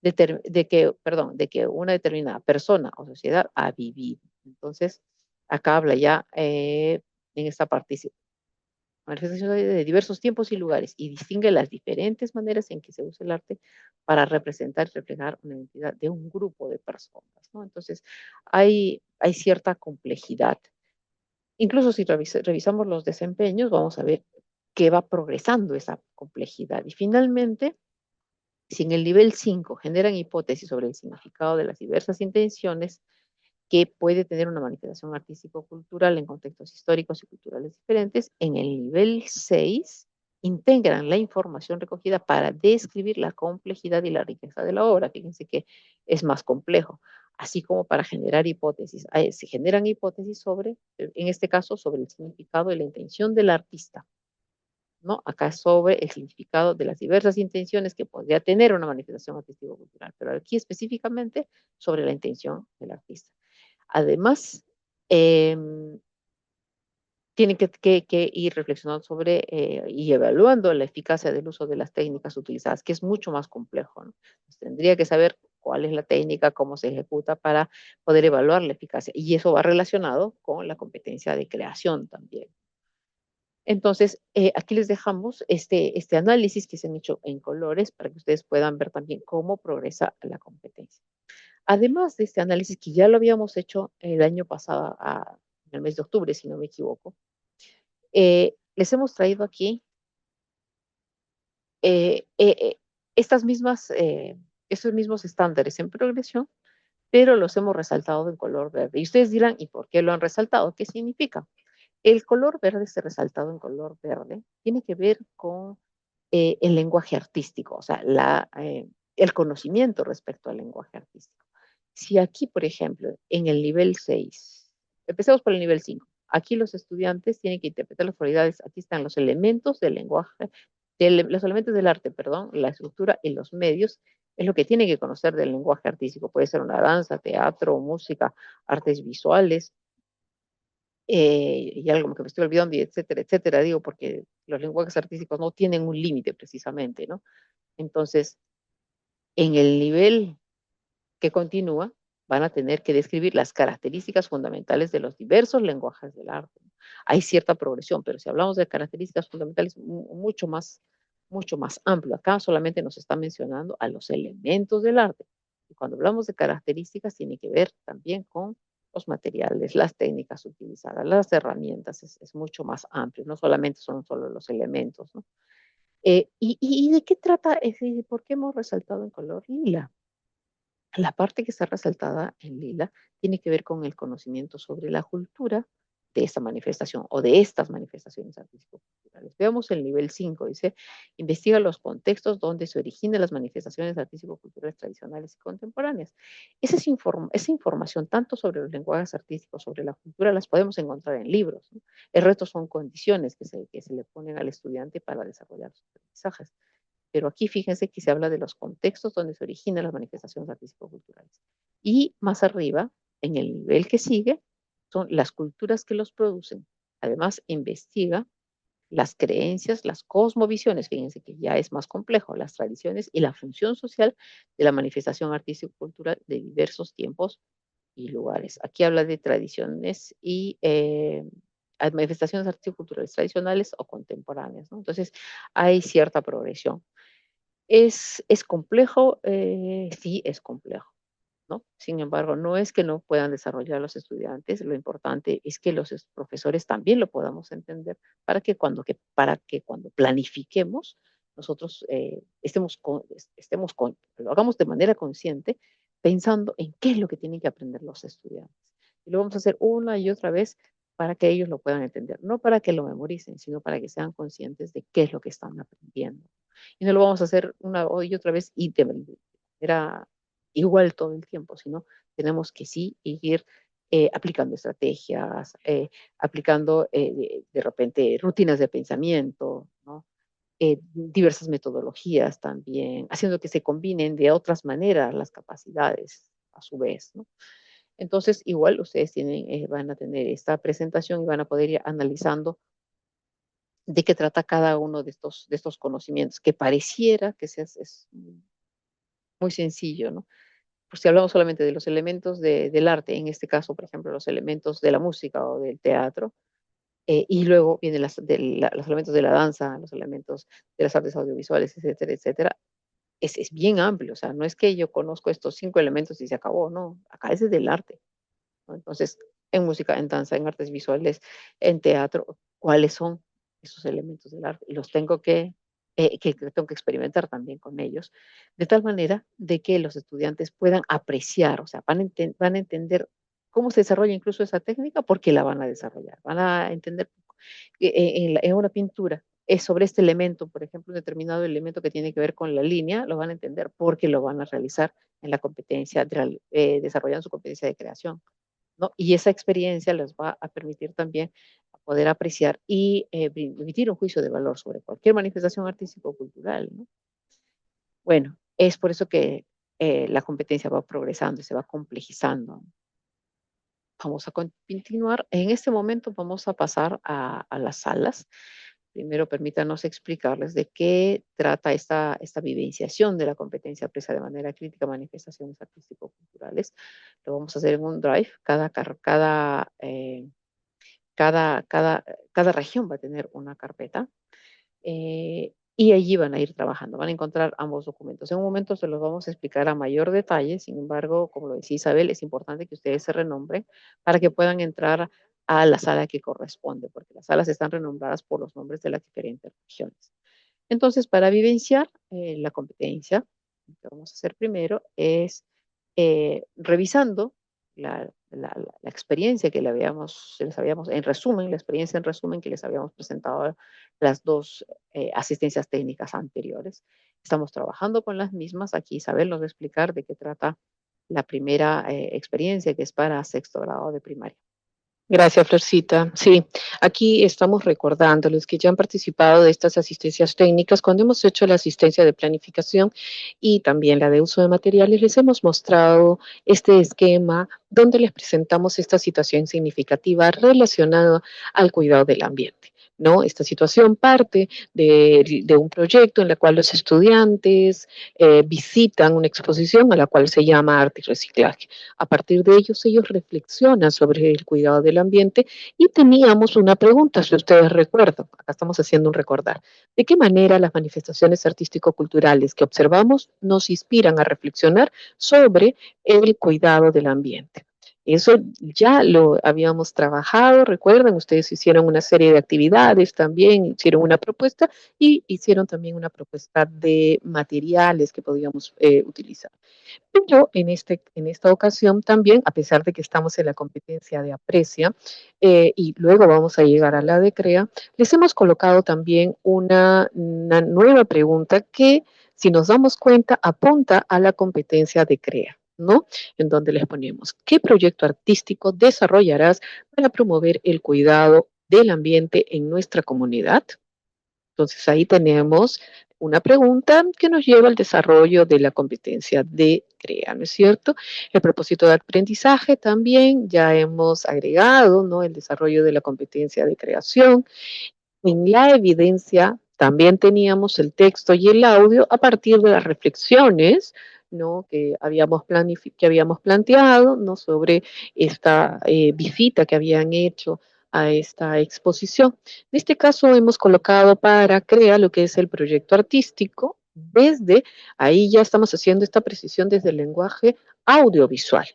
de que una determinada persona o sociedad ha vivido. Entonces, acá habla ya en esta parte manifestaciones de diversos tiempos y lugares y distingue las diferentes maneras en que se usa el arte para representar y reflejar una identidad de un grupo de personas, ¿no? Entonces, hay cierta complejidad. Incluso si revisamos los desempeños, vamos a ver que va progresando esa complejidad. Y finalmente, si en el nivel 5 generan hipótesis sobre el significado de las diversas intenciones, que puede tener una manifestación artístico-cultural en contextos históricos y culturales diferentes. En el nivel 6 integran la información recogida para describir la complejidad y la riqueza de la obra. Fíjense que es más complejo, así como para generar hipótesis. Se generan hipótesis sobre, en este caso, sobre el significado y la intención del artista, ¿no? Acá sobre el significado de las diversas intenciones que podría tener una manifestación artístico-cultural, pero aquí específicamente sobre la intención del artista. Además, eh, tienen que ir reflexionando sobre y evaluando la eficacia del uso de las técnicas utilizadas, que es mucho más complejo, ¿no? Pues tendría que saber cuál es la técnica, cómo se ejecuta para poder evaluar la eficacia. Y eso va relacionado con la competencia de creación también. Entonces, aquí les dejamos este análisis que se han hecho en colores para que ustedes puedan ver también cómo progresa la competencia. Además de este análisis que ya lo habíamos hecho el año pasado, en el mes de octubre, si no me equivoco, les hemos traído aquí eh, eh, eh, estas mismas, estos mismos estándares en progresión, pero los hemos resaltado en color verde. Y ustedes dirán, ¿y por qué lo han resaltado? ¿Qué significa? El color verde, este resaltado en color verde, tiene que ver con el lenguaje artístico, o sea, el conocimiento respecto al lenguaje artístico. Si aquí, por ejemplo, en el nivel 6, empecemos por el nivel 5, aquí los estudiantes tienen que interpretar las cualidades, aquí están los elementos del lenguaje, los elementos del arte, perdón, la estructura y los medios, es lo que tienen que conocer del lenguaje artístico. Puede ser una danza, teatro, música, artes visuales, y algo que me estoy olvidando, y etcétera, etcétera, digo, porque los lenguajes artísticos no tienen un límite precisamente, ¿no? Entonces, en el nivel que continúa, van a tener que describir las características fundamentales de los diversos lenguajes del arte. Hay cierta progresión, pero si hablamos de características fundamentales, mucho más amplio. Acá solamente nos está mencionando a los elementos del arte. Y cuando hablamos de características, tiene que ver también con los materiales, las técnicas utilizadas, las herramientas, es mucho más amplio, no solamente son solo los elementos, ¿no? ¿Y de qué trata? ¿Por qué hemos resaltado en color lila? La parte que está resaltada en lila tiene que ver con el conocimiento sobre la cultura de esta manifestación o de estas manifestaciones artístico-culturales. Veamos el nivel 5, dice, investiga los contextos donde se originan las manifestaciones artístico-culturales tradicionales y contemporáneas. Esa información, tanto sobre los lenguajes artísticos, sobre la cultura, las podemos encontrar en libros, ¿no? El resto son condiciones que se le ponen al estudiante para desarrollar sus aprendizajes. Pero aquí fíjense que se habla de los contextos donde se originan las manifestaciones artístico-culturales. Y más arriba, en el nivel que sigue, son las culturas que los producen. Además, investiga las creencias, las cosmovisiones, fíjense que ya es más complejo, las tradiciones y la función social de la manifestación artístico-cultural de diversos tiempos y lugares. Aquí habla de tradiciones y manifestaciones artístico-culturales tradicionales o contemporáneas, ¿no? Entonces, hay cierta progresión. ¿Es complejo? Sí, es complejo. ¿no? Sin embargo, no es que no puedan desarrollar los estudiantes, lo importante es que los profesores también lo podamos entender para que cuando planifiquemos, nosotros lo hagamos de manera consciente, pensando en qué es lo que tienen que aprender los estudiantes. Y lo vamos a hacer una y otra vez para que ellos lo puedan entender, no para que lo memoricen, sino para que sean conscientes de qué es lo que están aprendiendo. Y no lo vamos a hacer una y otra vez y de manera igual todo el tiempo, sino tenemos que sí ir aplicando estrategias, aplicando de repente rutinas de pensamiento, ¿no? Diversas metodologías también, haciendo que se combinen de otras maneras las capacidades a su vez, ¿no? Entonces, igual ustedes van a tener esta presentación y van a poder ir analizando de qué trata cada uno de estos conocimientos, que pareciera que es muy sencillo, ¿no? Por si hablamos solamente de los elementos del arte, en este caso, por ejemplo, los elementos de la música o del teatro, y luego vienen los elementos de la danza, los elementos de las artes audiovisuales, etcétera, etcétera. Es bien amplio, o sea, no es que yo conozco estos 5 elementos y se acabó, no, acá es del arte, ¿no? Entonces, en música, en danza, en artes visuales, en teatro, ¿cuáles son esos elementos del arte? Y los tengo que tengo que experimentar también con ellos, de tal manera de que los estudiantes puedan apreciar, o sea, van a entender cómo se desarrolla incluso esa técnica porque la van a desarrollar, van a entender en una pintura es sobre este elemento, por ejemplo, un determinado elemento que tiene que ver con la línea, lo van a entender porque lo van a realizar en la competencia, desarrollando su competencia de creación, ¿no? Y esa experiencia les va a permitir también poder apreciar y emitir un juicio de valor sobre cualquier manifestación artística o cultural, ¿no? Bueno, es por eso que la competencia va progresando y se va complejizando. Vamos a continuar. En este momento vamos a pasar a las salas. Primero, permítanos explicarles de qué trata esta vivenciación de la competencia presa de manera crítica, manifestaciones artístico-culturales. Lo vamos a hacer en un drive. Cada región va a tener una carpeta y allí van a ir trabajando, van a encontrar ambos documentos. En un momento se los vamos a explicar a mayor detalle, sin embargo, como lo decía Isabel, es importante que ustedes se renombren para que puedan entrar a la sala que corresponde, porque las salas están renombradas por los nombres de las diferentes regiones. Entonces, para vivenciar la competencia, lo que vamos a hacer primero es revisando la experiencia que les habíamos, en resumen, la experiencia en resumen que les habíamos presentado las dos asistencias técnicas anteriores. Estamos trabajando con las mismas. Aquí Isabel nos va a explicar de qué trata la primera experiencia, que es para sexto grado de primaria.
Gracias, Florcita. Sí, aquí estamos recordando los que ya han participado de estas asistencias técnicas. Cuando hemos hecho la asistencia de planificación y también la de uso de materiales, les hemos mostrado este esquema donde les presentamos esta situación significativa relacionada al cuidado del ambiente, ¿no? Esta situación parte de un proyecto en el cual los estudiantes visitan una exposición a la cual se llama Arte y Reciclaje. A partir de ellos reflexionan sobre el cuidado del ambiente y teníamos una pregunta, si ustedes recuerdan, acá estamos haciendo un recordar, ¿de qué manera las manifestaciones artístico-culturales que observamos nos inspiran a reflexionar sobre el cuidado del ambiente? Eso ya lo habíamos trabajado, recuerdan, ustedes hicieron una serie de actividades también, hicieron una propuesta y hicieron también una propuesta de materiales que podíamos utilizar. Pero en esta ocasión también, a pesar de que estamos en la competencia de Aprecia y luego vamos a llegar a la de CREA, les hemos colocado también una nueva pregunta que, si nos damos cuenta, apunta a la competencia de CREA, ¿no? En donde les ponemos, ¿qué proyecto artístico desarrollarás para promover el cuidado del ambiente en nuestra comunidad? Entonces ahí tenemos una pregunta que nos lleva al desarrollo de la competencia de CREA, ¿no es cierto? El propósito de aprendizaje también ya hemos agregado, ¿no? El desarrollo de la competencia de creación. En la evidencia también teníamos el texto y el audio a partir de las reflexiones, ¿no? Que habíamos planteado, ¿no? Sobre esta visita que habían hecho a esta exposición. En este caso hemos colocado para CREA lo que es el proyecto artístico. Desde ahí ya estamos haciendo esta precisión desde el lenguaje audiovisual.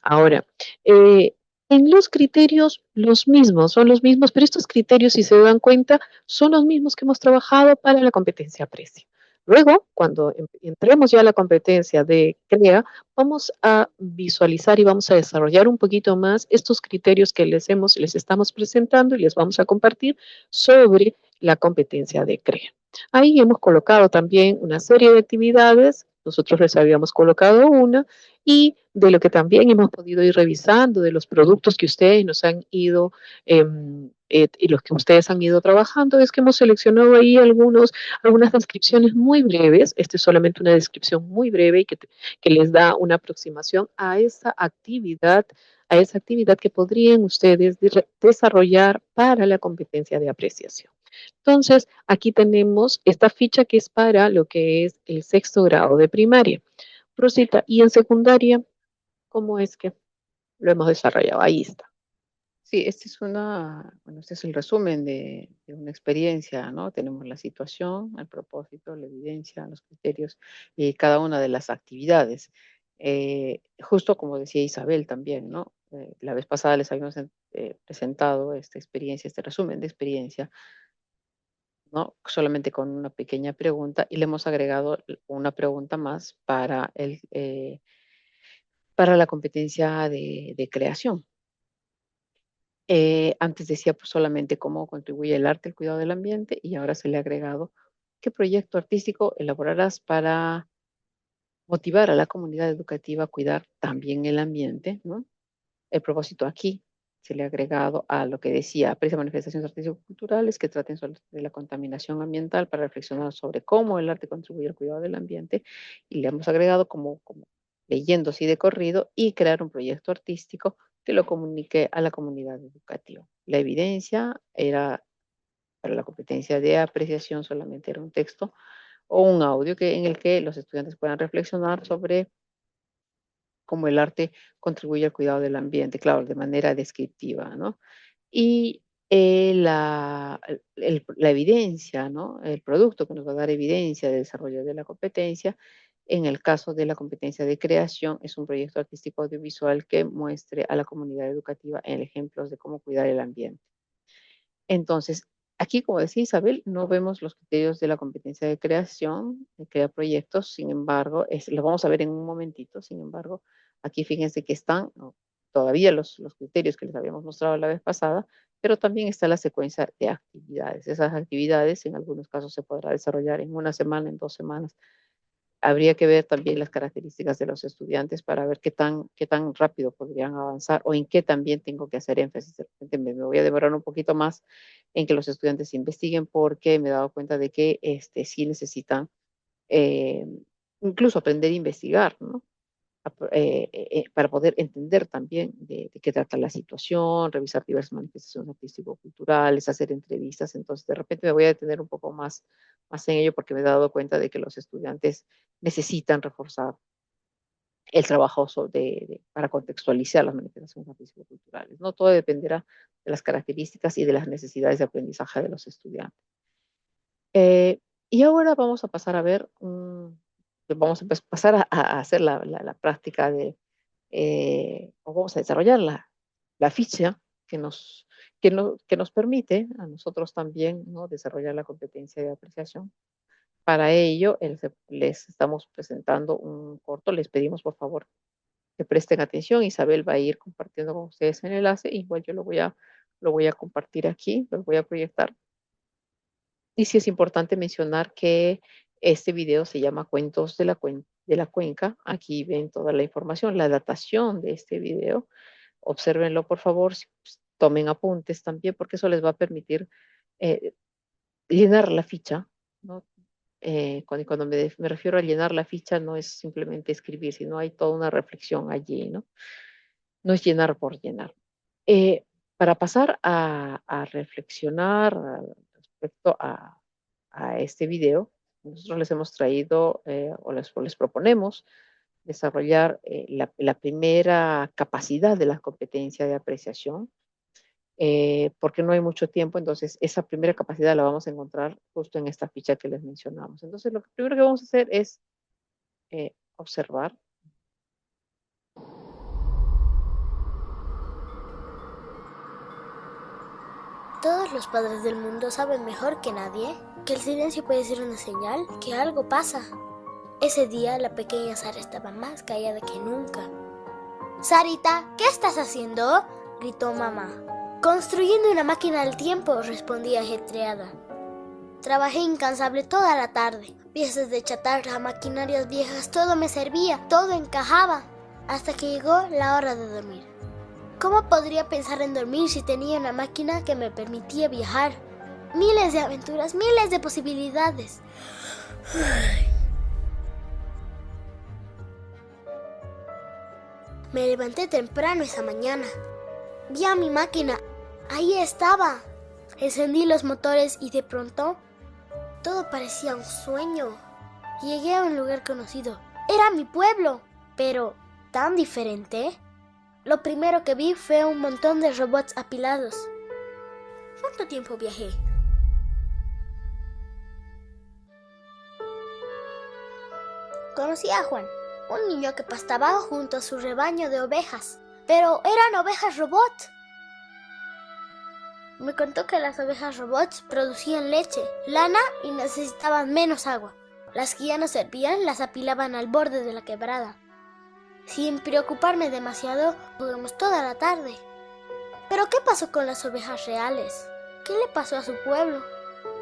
Ahora, eh, en los criterios, los mismos, son los mismos, pero estos criterios, si se dan cuenta, son los mismos que hemos trabajado para la competencia precio. Luego, cuando entremos ya a la competencia de CREA, vamos a visualizar y vamos a desarrollar un poquito más estos criterios que les estamos presentando y les vamos a compartir sobre la competencia de CREA. Ahí hemos colocado también una serie de actividades, nosotros les habíamos colocado una, y de lo que también hemos podido ir revisando, de los productos que ustedes nos han ido y los que ustedes han ido trabajando, es que hemos seleccionado ahí algunas descripciones muy breves. Esta es solamente una descripción muy breve y que les da una aproximación a esa actividad que podrían ustedes desarrollar para la competencia de apreciación. Entonces, aquí tenemos esta ficha que es para lo que es el sexto grado de primaria. Rosita, y en secundaria, ¿cómo es que lo hemos desarrollado? Ahí está.
Sí, bueno, este es el resumen de una experiencia, ¿no? Tenemos la situación, el propósito, la evidencia, los criterios y cada una de las actividades. Justo como decía Isabel también, ¿no? La vez pasada les habíamos presentado esta experiencia, este resumen de experiencia, ¿no? Solamente con una pequeña pregunta y le hemos agregado una pregunta más para la competencia de creación. Antes decía pues, solamente cómo contribuye el arte al cuidado del ambiente y ahora se le ha agregado qué proyecto artístico elaborarás para motivar a la comunidad educativa a cuidar también el ambiente, ¿no? El propósito aquí se le ha agregado a lo que decía, aprecia manifestaciones artístico-culturales que traten sobre de la contaminación ambiental para reflexionar sobre cómo el arte contribuye al cuidado del ambiente y le hemos agregado como leyendo así de corrido y crear un proyecto artístico que lo comunique a la comunidad educativa. La evidencia era para la competencia de apreciación solamente era un texto o un audio en el que los estudiantes puedan reflexionar sobre cómo el arte contribuye al cuidado del ambiente, claro, de manera descriptiva, ¿no? Y la evidencia, ¿no? El producto que nos va a dar evidencia de desarrollo de la competencia, en el caso de la competencia de creación, es un proyecto artístico audiovisual que muestre a la comunidad educativa en ejemplos de cómo cuidar el ambiente. Entonces, aquí, como decía Isabel, no vemos los criterios de la competencia de creación, de crear proyectos, sin embargo, lo vamos a ver en un momentito, sin embargo, aquí fíjense que están ¿no? todavía los criterios que les habíamos mostrado la vez pasada, pero también está la secuencia de actividades. Esas actividades en algunos casos se podrá desarrollar en una semana, en 2 semanas, habría que ver también las características de los estudiantes para ver qué tan rápido podrían avanzar o en qué también tengo que hacer énfasis. De repente me voy a demorar un poquito más en que los estudiantes investiguen porque me he dado cuenta de que sí necesitan eh, incluso aprender a investigar, ¿no? Para poder entender también de qué trata la situación, revisar diversas manifestaciones artístico-culturales, hacer entrevistas. Entonces, de repente me voy a detener un poco más en ello porque me he dado cuenta de que los estudiantes necesitan reforzar el trabajo para contextualizar las manifestaciones artístico-culturales. No todo dependerá de las características y de las necesidades de aprendizaje de los estudiantes. Eh, y ahora vamos a pasar a ver, vamos a pasar a hacer la práctica o vamos a desarrollar la ficha que que nos permite a nosotros también ¿no? desarrollar la competencia de apreciación. Para ello, les estamos presentando un corto, les pedimos por favor que presten atención. Isabel va a ir compartiendo con ustedes el enlace, igual yo lo voy a compartir aquí, lo voy a proyectar. Y sí es importante mencionar que este video se llama Cuentos de de la Cuenca. Aquí ven toda la información, la datación de este video. Obsérvenlo, por favor. Tomen apuntes también, porque eso les va a permitir eh, llenar la ficha, ¿no? Cuando me refiero a llenar la ficha, no es simplemente escribir, sino hay toda una reflexión allí, ¿no? No es llenar por llenar. Para pasar a reflexionar respecto a este video, nosotros les hemos traído o les proponemos desarrollar la primera capacidad de la competencia de apreciación, porque no hay mucho tiempo, entonces esa primera capacidad la vamos a encontrar justo en esta ficha que les mencionamos. Entonces, lo primero que vamos a hacer es observar
Todos los padres del mundo saben mejor que nadie que el silencio puede ser una señal que algo pasa. Ese día la pequeña Sara estaba más callada que nunca. «Sarita, ¿qué estás haciendo?», gritó mamá. «Construyendo una máquina del tiempo», respondí ajetreada. Trabajé incansable toda la tarde. Piezas de chatarra, maquinarias viejas, todo me servía, todo encajaba, hasta que llegó la hora de dormir. ¿Cómo podría pensar en dormir si tenía una máquina que me permitía viajar? Miles de aventuras, miles de posibilidades. Me levanté temprano esa mañana. Vi a mi máquina. Ahí estaba. Encendí los motores y de pronto todo parecía un sueño. Llegué a un lugar conocido. Era mi pueblo, pero tan diferente. Lo primero que vi fue un montón de robots apilados. ¿Cuánto tiempo viajé? Conocí a Juan, un niño que pastaba junto a su rebaño de ovejas, pero eran ovejas robot. Me contó que las ovejas robots producían leche, lana y necesitaban menos agua. Las que ya no servían las apilaban al borde de la quebrada. Sin preocuparme demasiado, jugamos toda la tarde. ¿Pero qué pasó con las ovejas reales? ¿Qué le pasó a su pueblo?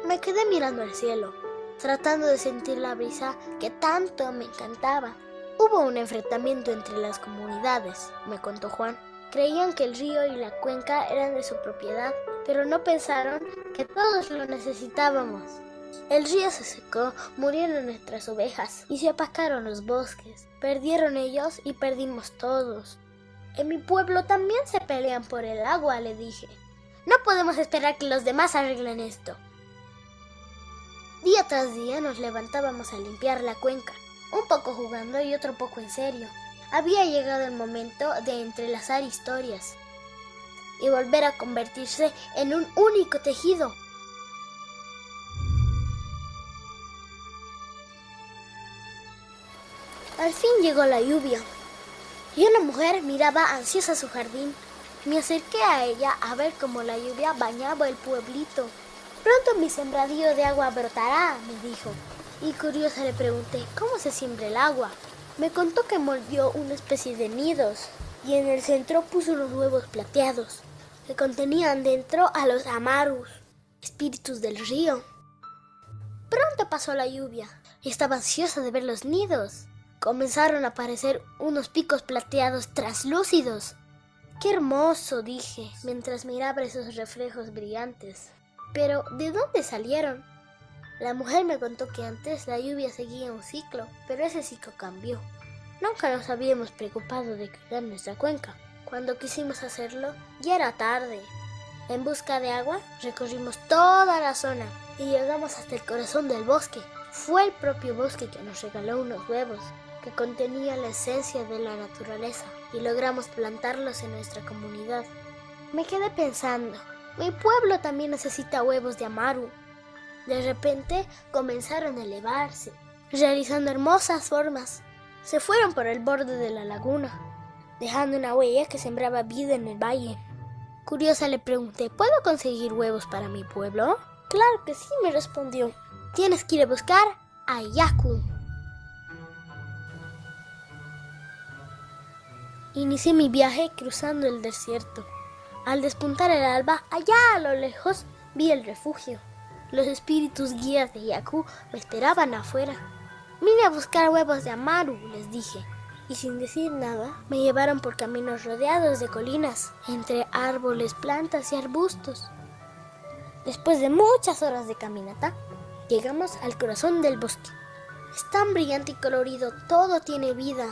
Me quedé mirando al cielo, tratando de sentir la brisa que tanto me encantaba. Hubo un enfrentamiento entre las comunidades, me contó Juan. Creían que el río y la cuenca eran de su propiedad, pero no pensaron que todos lo necesitábamos. El río se secó, murieron nuestras ovejas y se opacaron los bosques. Perdieron ellos y perdimos todos. En mi pueblo también se pelean por el agua, le dije. No podemos esperar que los demás arreglen esto. Día tras día nos levantábamos a limpiar la cuenca, un poco jugando y otro poco en serio. Había llegado el momento de entrelazar historias y volver a convertirse en un único tejido. Al fin llegó la lluvia y una mujer miraba ansiosa su jardín. Me acerqué a ella a ver cómo la lluvia bañaba el pueblito. Pronto mi sembradío de agua brotará, me dijo. Y curiosa le pregunté, ¿cómo se siembra el agua? Me contó que moldeó una especie de nidos y en el centro puso unos huevos plateados que contenían dentro a los amarus, espíritus del río. Pronto pasó la lluvia y estaba ansiosa de ver los nidos. Comenzaron a aparecer unos picos plateados translúcidos. ¡Qué hermoso!, dije, mientras miraba esos reflejos brillantes. Pero, ¿de dónde salieron? La mujer me contó que antes la lluvia seguía un ciclo, pero ese ciclo cambió. Nunca nos habíamos preocupado de cuidar nuestra cuenca. Cuando quisimos hacerlo, ya era tarde. En busca de agua, recorrimos toda la zona y llegamos hasta el corazón del bosque. Fue el propio bosque que nos regaló unos huevos que contenían la esencia de la naturaleza y logramos plantarlos en nuestra comunidad. Me quedé pensando, mi pueblo también necesita huevos de amaru. De repente comenzaron a elevarse, realizando hermosas formas. Se fueron por el borde de la laguna, dejando una huella que sembraba vida en el valle. Curiosa le pregunté, ¿puedo conseguir huevos para mi pueblo? Claro que sí, me respondió. Tienes que ir a buscar a Yaku. Inicié mi viaje cruzando el desierto. Al despuntar el alba, allá a lo lejos, vi el refugio. Los espíritus guías de Yaku me esperaban afuera. Vine a buscar huevos de amaru, les dije, y sin decir nada, me llevaron por caminos rodeados de colinas, entre árboles, plantas y arbustos. Después de muchas horas de caminata, llegamos al corazón del bosque. Es tan brillante y colorido, todo tiene vida.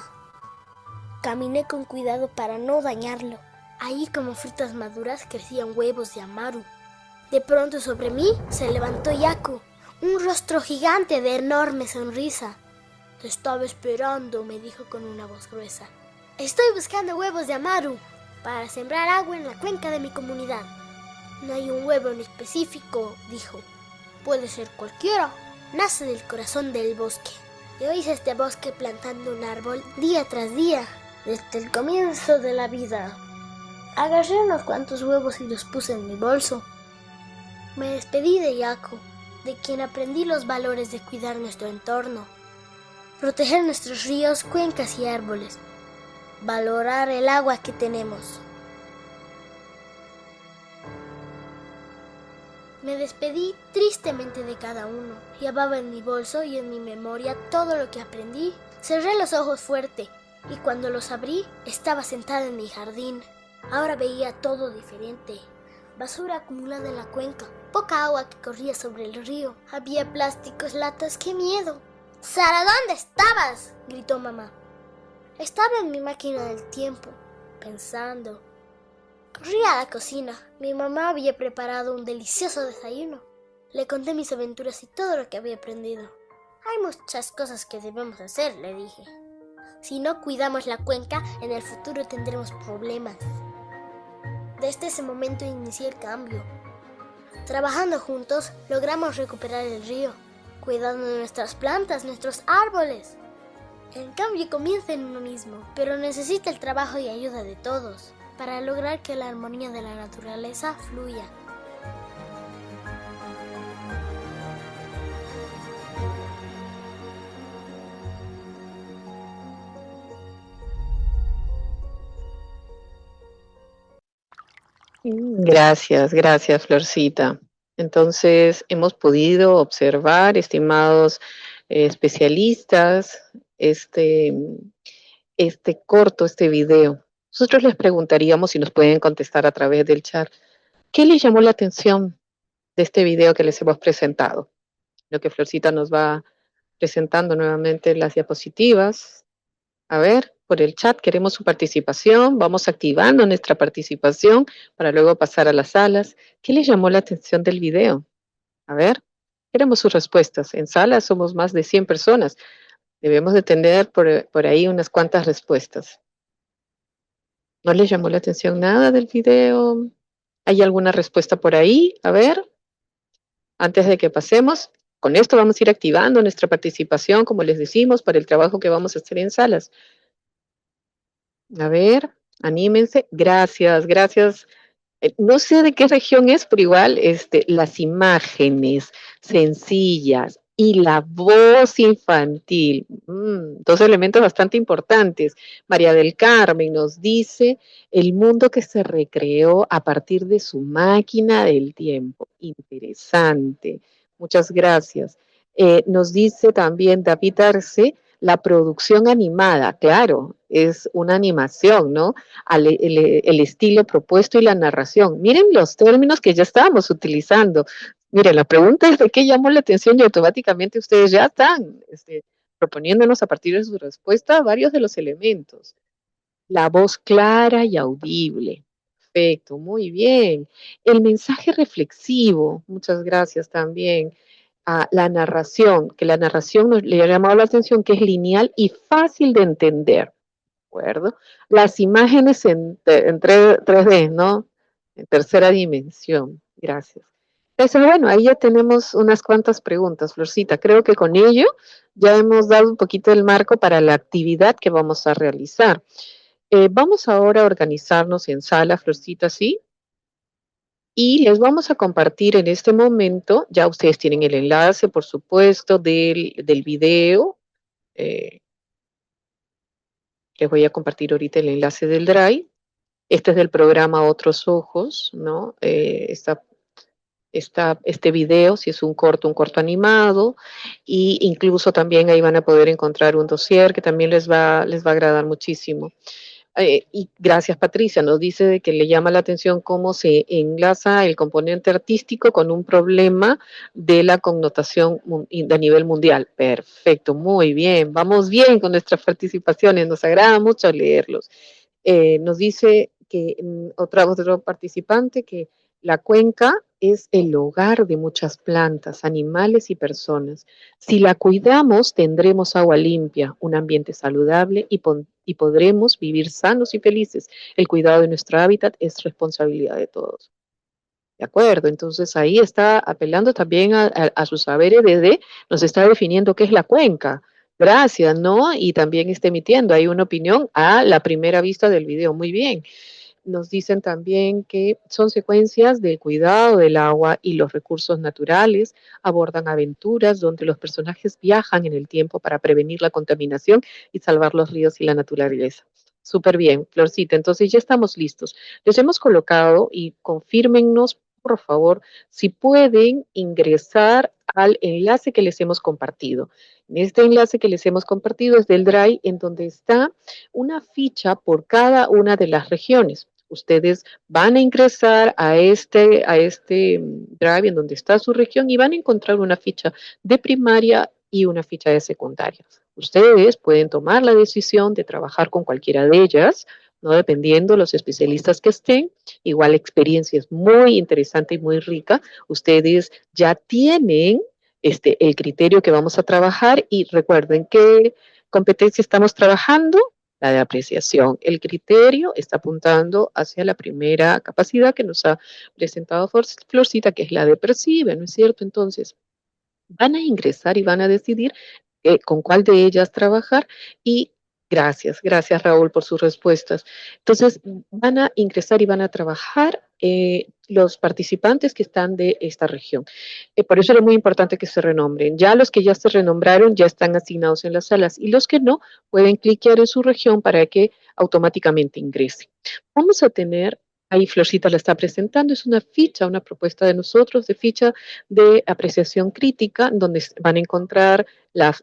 Caminé con cuidado para no dañarlo. Ahí, como frutas maduras, crecían huevos de amaru. De pronto sobre mí se levantó Yaku, un rostro gigante de enorme sonrisa. Te estaba esperando, me dijo con una voz gruesa. Estoy buscando huevos de amaru para sembrar agua en la cuenca de mi comunidad. No hay un huevo en específico, dijo. Puede ser cualquiera. Nace del corazón del bosque. Yo hice este bosque plantando un árbol día tras día, desde el comienzo de la vida. Agarré unos cuantos huevos y los puse en mi bolso. Me despedí de Yaku, de quien aprendí los valores de cuidar nuestro entorno, proteger nuestros ríos, cuencas y árboles, valorar el agua que tenemos. Me despedí tristemente de cada uno. Llevaba en mi bolso y en mi memoria todo lo que aprendí. Cerré los ojos fuerte y cuando los abrí estaba sentada en mi jardín. Ahora veía todo diferente. Basura acumulada en la cuenca, poca agua que corría sobre el río. Había plásticos, latas, ¡qué miedo! ¡Sara, ¿dónde estabas?, gritó mamá. Estaba en mi máquina del tiempo, pensando. Corrí a la cocina. Mi mamá había preparado un delicioso desayuno. Le conté mis aventuras y todo lo que había aprendido. Hay muchas cosas que debemos hacer, le dije. Si no cuidamos la cuenca, en el futuro tendremos problemas. Desde ese momento inicié el cambio. Trabajando juntos, logramos recuperar el río, cuidando de nuestras plantas, nuestros árboles. El cambio comienza en uno mismo, pero necesita el trabajo y ayuda de todos para lograr que la armonía de la naturaleza fluya.
Gracias, gracias, Florcita. Entonces, hemos podido observar, estimados especialistas, este corto, este video. Nosotros les preguntaríamos si nos pueden contestar a través del chat. ¿Qué les llamó la atención de este video que les hemos presentado? Lo que Florcita nos va presentando nuevamente las diapositivas. A ver, por el chat queremos su participación. Vamos activando nuestra participación para luego pasar a las salas. ¿Qué les llamó la atención del video? A ver, queremos sus respuestas. En sala somos más de 100 personas. Debemos de tener por ahí unas cuantas respuestas. ¿No les llamó la atención nada del video? ¿Hay alguna respuesta por ahí? A ver, antes de que pasemos, con esto vamos a ir activando nuestra participación, como les decimos, para el trabajo que vamos a hacer en salas. A ver, anímense. Gracias, gracias. No sé de qué región es, pero igual las imágenes sencillas y la voz infantil, dos elementos bastante importantes. María del Carmen nos dice el mundo que se recreó a partir de su máquina del tiempo. Interesante. Muchas gracias. Nos dice también David Arce, la producción animada, claro, es una animación, ¿no? El estilo propuesto y la narración. Miren los términos que ya estábamos utilizando. Miren, la pregunta es de qué llamó la atención y automáticamente ustedes ya están proponiéndonos a partir de su respuesta varios de los elementos. La voz clara y audible. Perfecto, muy bien. El mensaje reflexivo, muchas gracias también. La narración, que la narración le ha llamado la atención, que es lineal y fácil de entender. ¿De acuerdo? Las imágenes en 3D, ¿no? En tercera dimensión. Gracias. Entonces, bueno, ahí ya tenemos unas cuantas preguntas, Florcita. Creo que con ello ya hemos dado un poquito el marco para la actividad que vamos a realizar. Vamos ahora a organizarnos en sala, Florcita, ¿sí? Y les vamos a compartir en este momento, ya ustedes tienen el enlace, por supuesto, del video. Les voy a compartir ahorita el enlace del Drive. Este es del programa Otros Ojos, ¿no? Este video, si es un corto animado, y incluso también ahí van a poder encontrar un dossier que también les va a agradar muchísimo. Y gracias, Patricia, nos dice de que le llama la atención cómo se enlaza el componente artístico con un problema de la connotación a nivel mundial. Perfecto, muy bien, vamos bien con nuestras participaciones, nos agrada mucho leerlos. Nos dice que otro participante que la cuenca es el hogar de muchas plantas, animales y personas. Si la cuidamos, tendremos agua limpia, un ambiente saludable y podremos vivir sanos y felices. El cuidado de nuestro hábitat es responsabilidad de todos. ¿De acuerdo? Entonces ahí está apelando también a su saber EDD, nos está definiendo qué es la cuenca. Gracias, ¿no? Y también está emitiendo ahí una opinión a la primera vista del video. Muy bien. nos dicen también que son secuencias del cuidado del agua y los recursos naturales, abordan aventuras donde los personajes viajan en el tiempo para prevenir la contaminación y salvar los ríos y la naturaleza. Súper bien, Florcita. Entonces ya estamos listos. Les hemos colocado y confírmennos, por favor, si pueden ingresar al enlace que les hemos compartido. Este enlace que les hemos compartido es del Drive, en donde está una ficha por cada una de las regiones. Ustedes van a ingresar a este Drive en donde está su región y van a encontrar una ficha de primaria y una ficha de secundaria. Ustedes pueden tomar la decisión de trabajar con cualquiera de ellas, ¿no? Dependiendo de los especialistas que estén. Igual la experiencia es muy interesante y muy rica. Ustedes ya tienen el criterio que vamos a trabajar y recuerden qué competencia estamos trabajando, la de apreciación. El criterio está apuntando hacia la primera capacidad que nos ha presentado Florcita, que es la de percibe, ¿no es cierto? Entonces, van a ingresar y van a decidir con cuál de ellas trabajar y gracias Raúl por sus respuestas. Entonces, van a ingresar y van a trabajar los participantes que están de esta región. Por eso era muy importante que se renombren. Ya los que ya se renombraron ya están asignados en las salas y los que no pueden cliquear en su región para que automáticamente ingresen. Vamos a tener, ahí Florcita la está presentando, es una ficha, una propuesta de nosotros de ficha de apreciación crítica, donde van a encontrar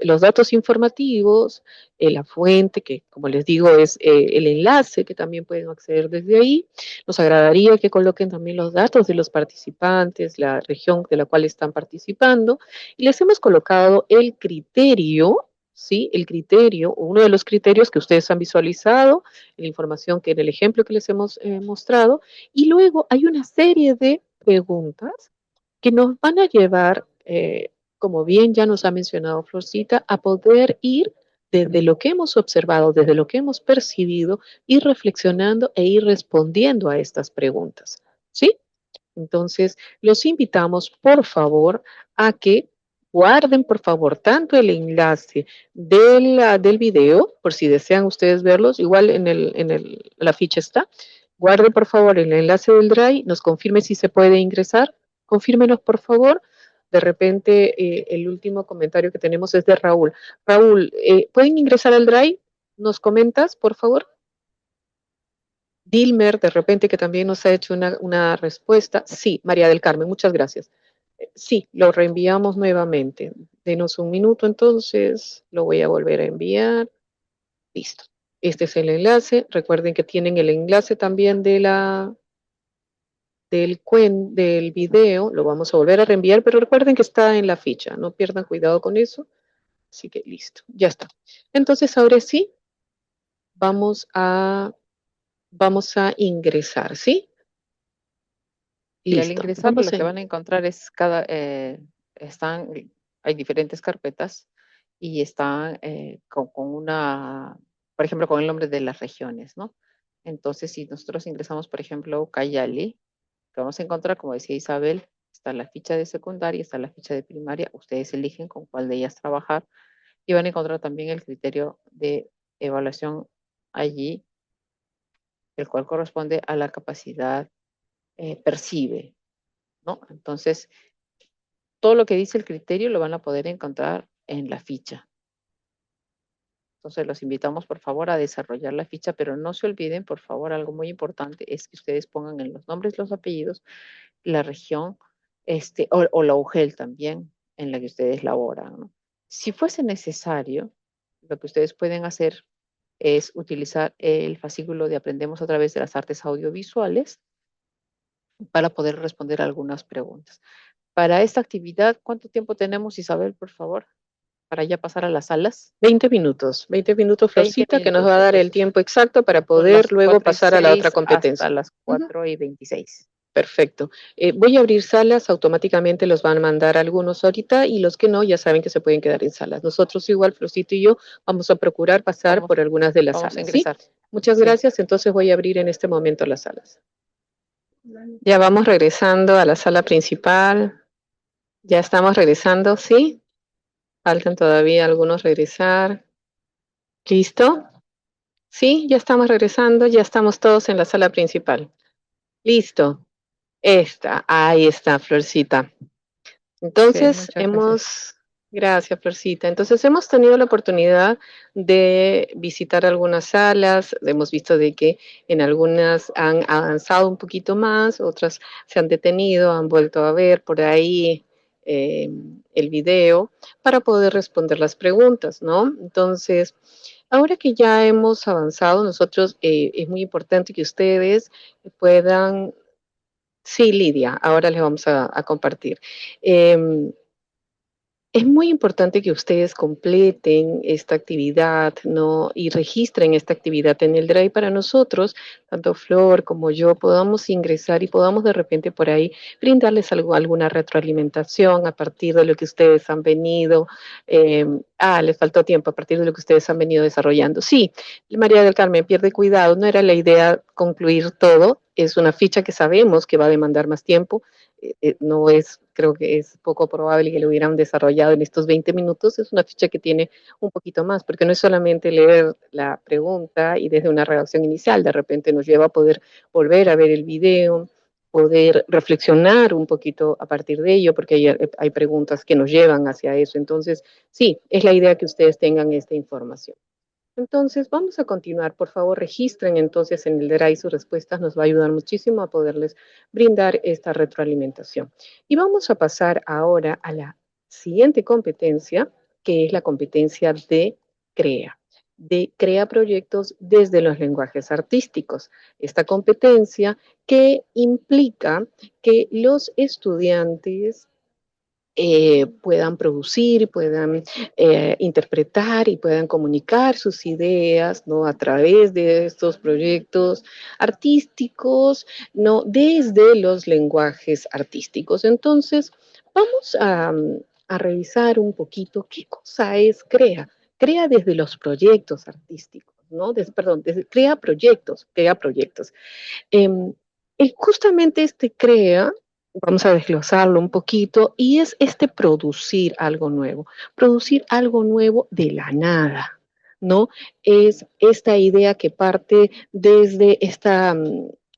los datos informativos, la fuente, que como les digo es el enlace, que también pueden acceder desde ahí. Nos agradaría que coloquen también los datos de los participantes, la región de la cual están participando, y les hemos colocado el criterio, ¿sí? El criterio, uno de los criterios que ustedes han visualizado, la información que en el ejemplo que les hemos mostrado, y luego hay una serie de preguntas que nos van a llevar, como bien ya nos ha mencionado Florcita, a poder ir desde lo que hemos observado, desde lo que hemos percibido, ir reflexionando e ir respondiendo a estas preguntas. ¿Sí? Entonces, los invitamos, por favor, a que guarden, por favor, tanto el enlace del video, por si desean ustedes verlos, igual la ficha está. Guarden, por favor, el enlace del Drive, nos confirme si se puede ingresar. Confírmenos, por favor. De repente, el último comentario que tenemos es de Raúl. Raúl, ¿pueden ingresar al Drive? ¿Nos comentas, por favor? Dilmer, de repente, que también nos ha hecho una respuesta. Sí, María del Carmen, muchas gracias. Sí, lo reenviamos nuevamente. Denos un minuto, entonces, lo voy a volver a enviar. Listo. Este es el enlace. Recuerden que tienen el enlace también del video. Lo vamos a volver a reenviar, pero recuerden que está en la ficha. No pierdan cuidado con eso. Así que listo, ya está. Entonces, ahora sí, vamos a, vamos a ingresar, ¿sí?
Y al
Listo.
ingresar
Vamos
lo
a
que van a encontrar es hay diferentes carpetas y están con una, por ejemplo, con el nombre de las regiones, ¿no? Entonces, si nosotros ingresamos, por ejemplo, Cayali, que vamos a encontrar, como decía Isabel, está la ficha de secundaria, está la ficha de primaria, ustedes eligen con cuál de ellas trabajar y van a encontrar también el criterio de evaluación allí, el cual corresponde a la capacidad percibe, ¿no? Entonces, todo lo que dice el criterio lo van a poder encontrar en la ficha. Entonces, los invitamos, por favor, a desarrollar la ficha, pero no se olviden, por favor, algo muy importante es que ustedes pongan en los nombres, los apellidos, la región, o la UGEL también, en la que ustedes laboran, ¿no? Si fuese necesario, lo que ustedes pueden hacer es utilizar el fascículo de Aprendemos a través de las artes audiovisuales para poder responder algunas preguntas. Para esta actividad, ¿cuánto tiempo tenemos, Isabel, por favor? Para ya pasar a las salas.
20 minutos,
20
Florcita, que nos
minutos,
va a dar el
entonces
tiempo exacto para
son
poder
las
luego
4 y
pasar a la otra
6 hasta
competencia.
las
Ujú.
4:26.
Perfecto. Voy a abrir salas, automáticamente los van a mandar algunos ahorita y los que no, ya saben que se pueden quedar en salas. Nosotros igual, Florcita y yo, vamos a procurar pasar
Vamos,
por algunas de las
vamos a
salas, ¿sí?
ingresar.
Muchas
Sí,
gracias, entonces voy a abrir en este momento las salas. Ya vamos regresando a la sala principal. Ya estamos regresando, ¿sí? Faltan todavía algunos regresar. ¿Listo? Sí, ya estamos regresando, ya estamos todos en la sala principal. Listo. Ahí está, Florcita.
Ok,
Entonces,
muchas gracias.
gracias, Florcita. Entonces, hemos tenido la oportunidad de visitar algunas salas, hemos visto de que en algunas han avanzado un poquito más, otras se han detenido, han vuelto a ver por ahí eh, el video para poder responder las preguntas, ¿no? Entonces, ahora que ya hemos avanzado, nosotros es muy importante que ustedes puedan. Sí, Lidia, ahora les vamos a compartir. Em, es muy importante que ustedes completen esta actividad, ¿no? Y registren esta actividad en el Drive para nosotros, tanto Flor como yo, podamos ingresar y podamos de repente por ahí brindarles alguna retroalimentación a partir de lo que ustedes han venido. Les faltó tiempo a partir de lo que ustedes han venido desarrollando. Sí, María del Carmen, pierde cuidado, no era la idea concluir todo, es una ficha que sabemos que va a demandar más tiempo, no es, creo que es poco probable que lo hubieran desarrollado en estos 20 minutos, es una ficha que tiene un poquito más, porque no es solamente leer la pregunta y desde una redacción inicial, de repente nos lleva a poder volver a ver el video, poder reflexionar un poquito a partir de ello, porque hay preguntas que nos llevan hacia eso. Entonces, sí, es la idea que ustedes tengan esta información. Entonces, vamos a continuar. Por favor, registren entonces en el DRAI sus respuestas. Nos va a ayudar muchísimo a poderles brindar esta retroalimentación. Y vamos a pasar ahora a la siguiente competencia, que es la competencia de crea proyectos desde los lenguajes artísticos. Esta competencia que implica que los estudiantes puedan producir, puedan interpretar y puedan comunicar sus ideas, ¿no? A través de estos proyectos artísticos, ¿no? Desde los lenguajes artísticos. Entonces, vamos a revisar un poquito qué cosa es CREA. CREA desde los proyectos artísticos, ¿no? Crea proyectos, crea proyectos. Eh, Justamente este crea, vamos a desglosarlo un poquito, y es este producir algo nuevo de la nada, ¿no? Es esta idea que parte desde esta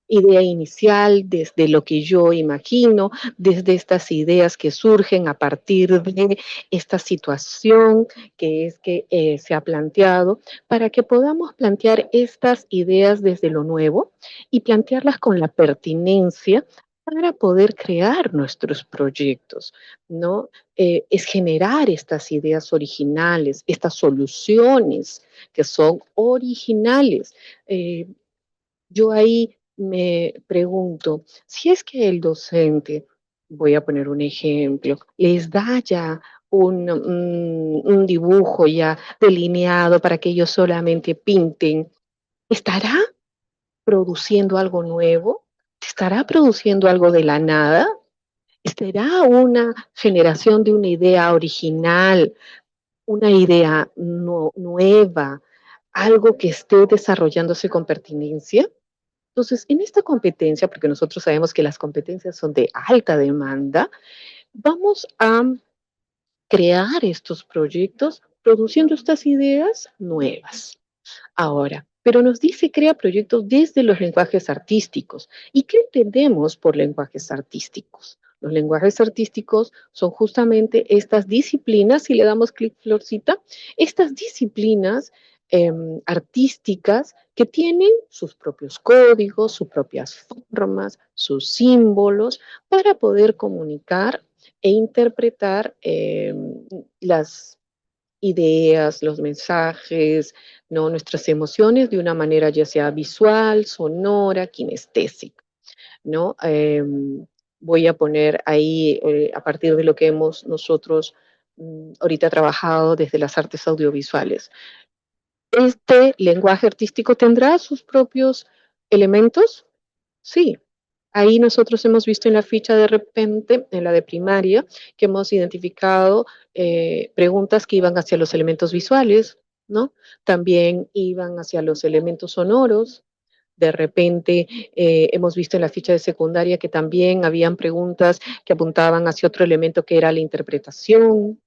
idea inicial, desde lo que yo imagino, desde estas ideas que surgen a partir de esta situación que es que se ha planteado, para que podamos plantear estas ideas desde lo nuevo y plantearlas con la pertinencia para poder crear nuestros proyectos, ¿no? Es generar estas ideas originales, estas soluciones que son originales. Eh, yo ahí me pregunto, si es que el docente, voy a poner un ejemplo, les da ya un dibujo ya delineado para que ellos solamente pinten, ¿estará produciendo algo nuevo? ¿Estará produciendo algo de la nada? ¿Será una generación de una idea original, una idea nueva, algo que esté desarrollándose con pertinencia? Entonces, en esta competencia, porque nosotros sabemos que las competencias son de alta demanda, vamos a crear estos proyectos produciendo estas ideas nuevas. Ahora, pero nos dice crea proyectos desde los lenguajes artísticos. ¿Y qué entendemos por lenguajes artísticos? Los lenguajes artísticos son justamente estas disciplinas, si le damos clic, Florcita, estas disciplinas artísticas que tienen sus propios códigos, sus propias formas, sus símbolos, para poder comunicar e interpretar las ideas, los mensajes, ¿no? Nuestras emociones de una manera ya sea visual, sonora, kinestésica, ¿no? Voy a poner ahí, a partir de lo que hemos nosotros ahorita trabajado desde las artes audiovisuales. ¿Este lenguaje artístico tendrá sus propios elementos? Sí. Ahí nosotros hemos visto en la ficha de repente, en la de primaria, que hemos identificado preguntas que iban hacia los elementos visuales, ¿no? También iban hacia los elementos sonoros. De repente hemos visto en la ficha de secundaria que también habían preguntas que apuntaban hacia otro elemento que era la interpretación,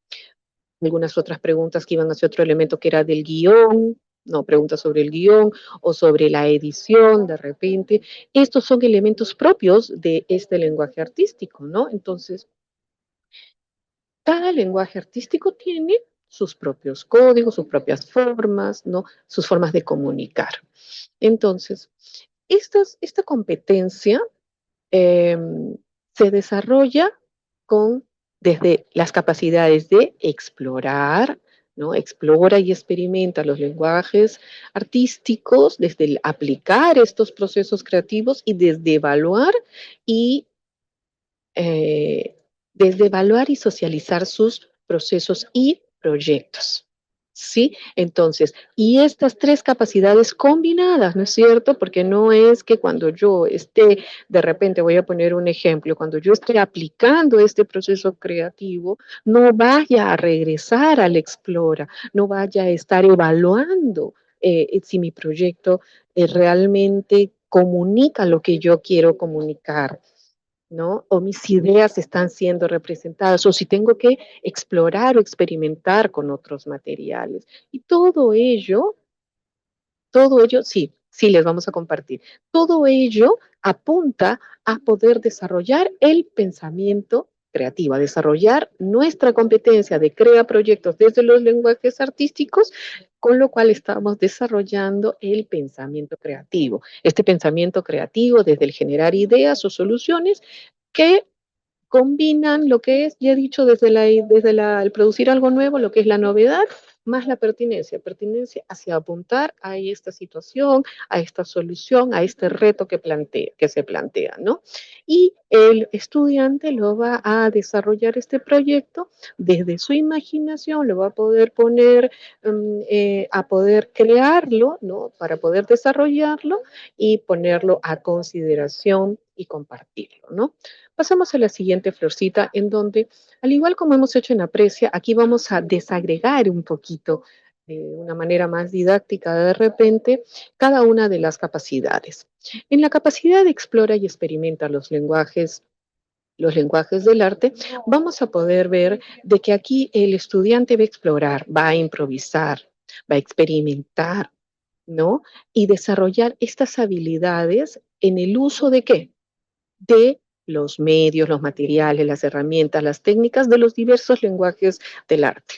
algunas otras preguntas que iban hacia otro elemento que era del guión, ¿no? Preguntas sobre el guión o sobre la edición, de repente. Estos son elementos propios de este lenguaje artístico, ¿no? Entonces, cada lenguaje artístico tiene sus propios códigos, sus propias formas, ¿no? Sus formas de comunicar. Entonces, esta competencia eh, se desarrolla con, desde las capacidades de explorar, ¿no? Explora y experimenta los lenguajes artísticos, desde el aplicar estos procesos creativos y desde evaluar y eh, desde evaluar y socializar sus procesos y proyectos. ¿Sí? Entonces, y estas tres capacidades combinadas, ¿no es cierto? Porque no es que cuando yo esté, de repente voy a poner un ejemplo, cuando yo esté aplicando este proceso creativo, no vaya a regresar al explora, no vaya a estar evaluando si mi proyecto realmente comunica lo que yo quiero comunicar, ¿no? O mis ideas están siendo representadas, o si tengo que explorar o experimentar con otros materiales. Y todo ello, sí, sí, les vamos a compartir. Todo ello apunta a poder desarrollar el pensamiento creativo, a desarrollar nuestra competencia de crear proyectos desde los lenguajes artísticos, con lo cual estamos desarrollando el pensamiento creativo. Este pensamiento creativo desde el generar ideas o soluciones que combinan lo que es, ya he dicho, el producir algo nuevo, lo que es la novedad, más la pertinencia hacia apuntar a esta situación, a esta solución, a este reto que se plantea, ¿no? Y el estudiante lo va a desarrollar este proyecto desde su imaginación, lo va a poder poner, a poder crearlo, ¿no? Para poder desarrollarlo y ponerlo a consideración y compartirlo, ¿no? Pasamos a la siguiente florcita, en donde, al igual como hemos hecho en Aprecia, aquí vamos a desagregar un poquito, de una manera más didáctica de repente, cada una de las capacidades. En la capacidad de explora y experimenta los lenguajes del arte, vamos a poder ver de que aquí el estudiante va a explorar, va a improvisar, va a experimentar, ¿no? Y desarrollar estas habilidades en el uso de ¿qué? De los medios, los materiales, las herramientas, las técnicas de los diversos lenguajes del arte.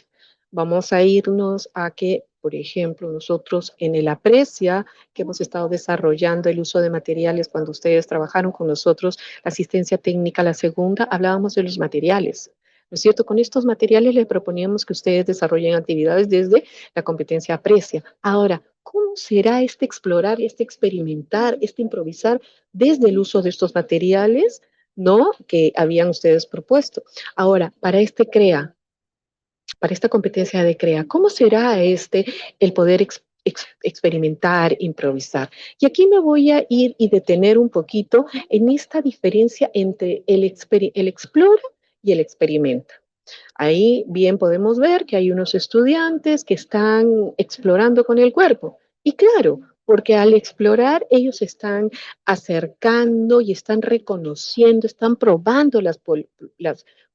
Vamos a irnos a que, por ejemplo, nosotros en el Aprecia, que hemos estado desarrollando el uso de materiales cuando ustedes trabajaron con nosotros, la asistencia técnica, la segunda, hablábamos de los materiales. ¿No es cierto? Con estos materiales les proponíamos que ustedes desarrollen actividades desde la competencia Aprecia. Ahora, ¿cómo será este explorar, este experimentar, este improvisar desde el uso de estos materiales, ¿no? Que habían ustedes propuesto? Ahora, para este CREA, para esta competencia de CREA, ¿cómo será el poder experimentar, improvisar? Y aquí me voy a ir y detener un poquito en esta diferencia entre el explora y el experimenta. Ahí bien podemos ver que hay unos estudiantes que están explorando con el cuerpo. Y claro, porque al explorar ellos están acercando y están reconociendo, están probando las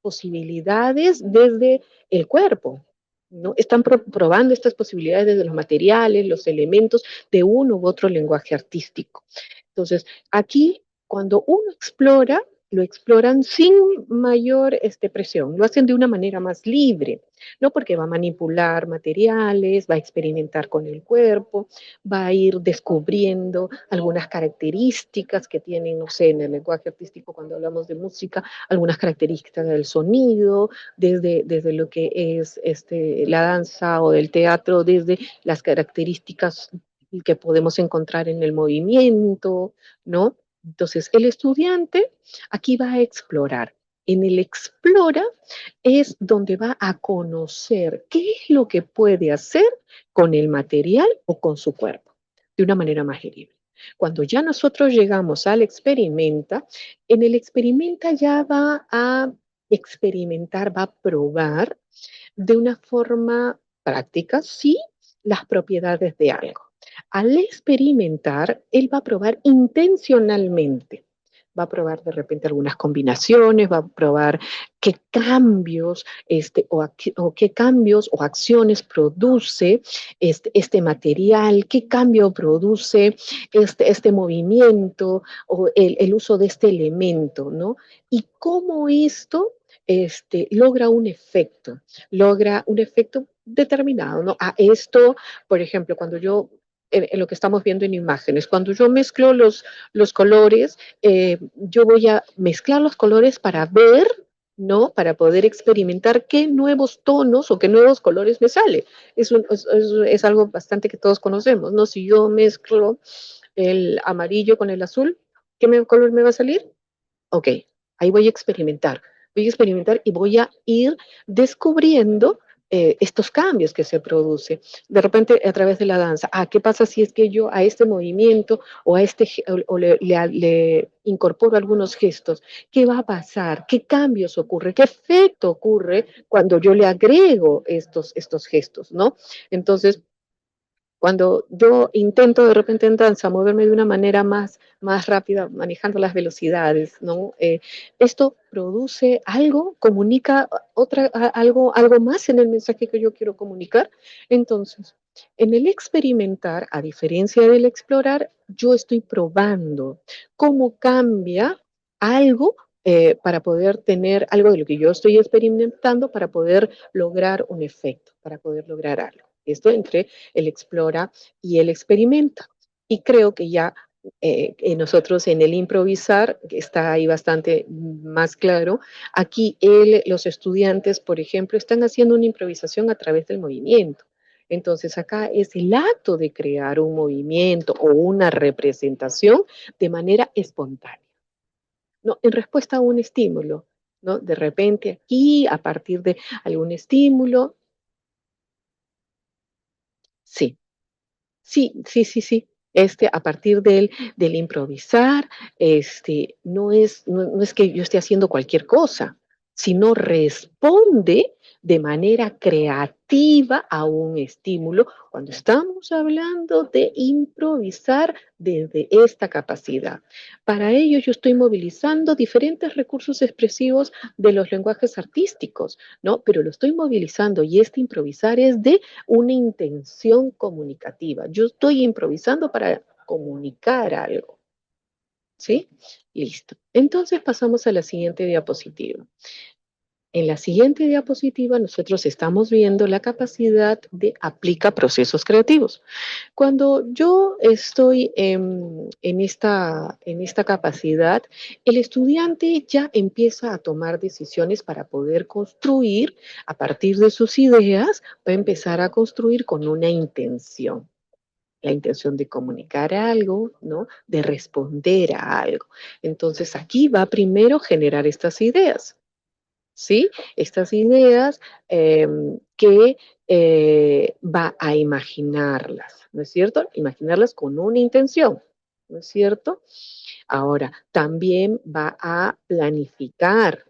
posibilidades desde el cuerpo, ¿no? Están probando estas posibilidades desde los materiales, los elementos de uno u otro lenguaje artístico. Entonces, aquí, cuando uno explora, lo exploran sin mayor presión, lo hacen de una manera más libre, ¿no? Porque va a manipular materiales, va a experimentar con el cuerpo, va a ir descubriendo algunas características que tienen, no sé, en el lenguaje artístico cuando hablamos de música, algunas características del sonido, desde lo que es la danza o del teatro, desde las características que podemos encontrar en el movimiento, ¿no? Entonces, el estudiante aquí va a explorar. En el explora es donde va a conocer qué es lo que puede hacer con el material o con su cuerpo, de una manera más libre. Cuando ya nosotros llegamos al experimenta, en el experimenta ya va a experimentar, va a probar de una forma práctica, sí, las propiedades de algo. Al experimentar, él va a probar intencionalmente. va a probar de repente algunas combinaciones, va a probar qué cambios o qué cambios o acciones produce este material, qué cambio produce este movimiento o el uso de este elemento, ¿no? Y cómo esto logra un efecto determinado, ¿no? A esto, por ejemplo, cuando yo en lo que estamos viendo en imágenes. Cuando yo mezclo los colores, yo voy a mezclar los colores para ver, ¿no? Para poder experimentar qué nuevos tonos o qué nuevos colores me sale. Es algo bastante que todos conocemos, ¿no? Si yo mezclo el amarillo con el azul, color me va a salir? Ok, ahí voy a experimentar y voy a ir descubriendo estos cambios que se producen. De repente, a través de la danza, ¿qué pasa si es que yo a este movimiento o a o le incorporo algunos gestos? ¿Qué va a pasar? ¿Qué cambios ocurren? ¿Qué efecto ocurre cuando yo le agrego estos gestos, ¿no? Entonces, cuando yo intento de repente en danza moverme de una manera más rápida, manejando las velocidades, ¿no? Esto produce algo, comunica algo más en el mensaje que yo quiero comunicar. Entonces, en el experimentar, a diferencia del explorar, yo estoy probando cómo cambia algo para poder tener algo de lo que yo estoy experimentando para poder lograr un efecto, para poder lograr algo. Esto entre el explora y el experimenta. Y creo que ya nosotros en el improvisar, que está ahí bastante más claro, aquí los estudiantes, por ejemplo, están haciendo una improvisación a través del movimiento. Entonces acá es el acto de crear un movimiento o una representación de manera espontánea, ¿no? En respuesta a un estímulo, ¿no? De repente aquí, a partir de algún estímulo, sí. Sí, sí, sí, sí. A partir del improvisar, no es que yo esté haciendo cualquier cosa, sino responde de manera creativa a un estímulo cuando estamos hablando de improvisar desde esta capacidad. Para ello, yo estoy movilizando diferentes recursos expresivos de los lenguajes artísticos, ¿no? Pero lo estoy movilizando y este improvisar es de una intención comunicativa. Yo estoy improvisando para comunicar algo, ¿sí? Listo. Entonces pasamos a la siguiente diapositiva. En la siguiente diapositiva nosotros estamos viendo la capacidad de aplica procesos creativos. Cuando yo estoy en esta capacidad, el estudiante ya empieza a tomar decisiones para poder construir, a partir de sus ideas, va a empezar a construir con una intención. La intención de comunicar algo, ¿no? De responder a algo. Entonces aquí va primero generar estas ideas. ¿Sí? Estas ideas que va a imaginarlas, ¿no es cierto? Imaginarlas con una intención, ¿no es cierto? Ahora, también va a planificar,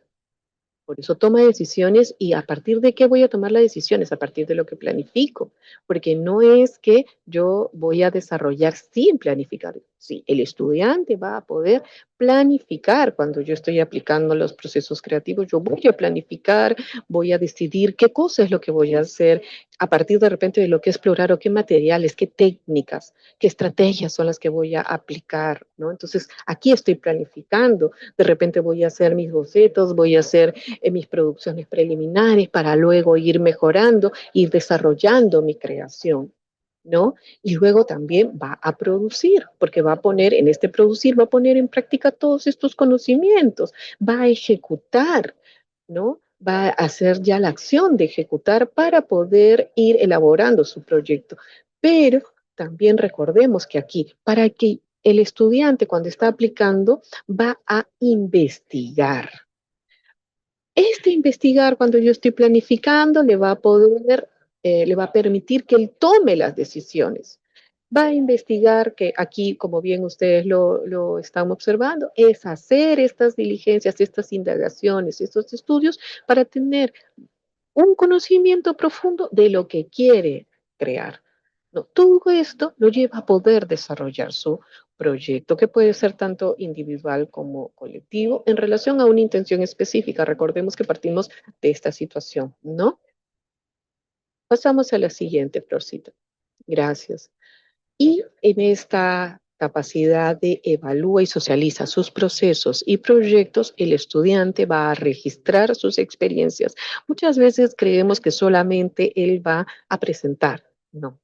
por eso toma decisiones y a partir de qué voy a tomar las decisiones, a partir de lo que planifico, porque no es que yo voy a desarrollar sin planificar. Sí, el estudiante va a poder planificar cuando yo estoy aplicando los procesos creativos. Yo voy a planificar, voy a decidir qué cosa es lo que voy a hacer a partir de repente de lo que explorar o qué materiales, qué técnicas, qué estrategias son las que voy a aplicar, ¿no? Entonces, aquí estoy planificando. De repente voy a hacer mis bocetos, voy a hacer mis producciones preliminares para luego ir mejorando, ir desarrollando mi creación, ¿no? Y luego también va a producir, porque va a poner, en este producir, va a poner en práctica todos estos conocimientos, va a ejecutar, ¿no? Va a hacer ya la acción de ejecutar para poder ir elaborando su proyecto. Pero también recordemos que aquí, para que el estudiante cuando está aplicando, va a investigar. Investigar cuando yo estoy planificando le va a permitir que él tome las decisiones. Va a investigar que aquí, como bien ustedes lo están observando, es hacer estas diligencias, estas indagaciones, estos estudios para tener un conocimiento profundo de lo que quiere crear. No, todo esto lo lleva a poder desarrollar su proyecto, que puede ser tanto individual como colectivo, en relación a una intención específica. Recordemos que partimos de esta situación, ¿no? Pasamos a la siguiente, Florcita. Gracias. Y en esta capacidad de evalúa y socializa sus procesos y proyectos, el estudiante va a registrar sus experiencias. Muchas veces creemos que solamente él va a presentar. No,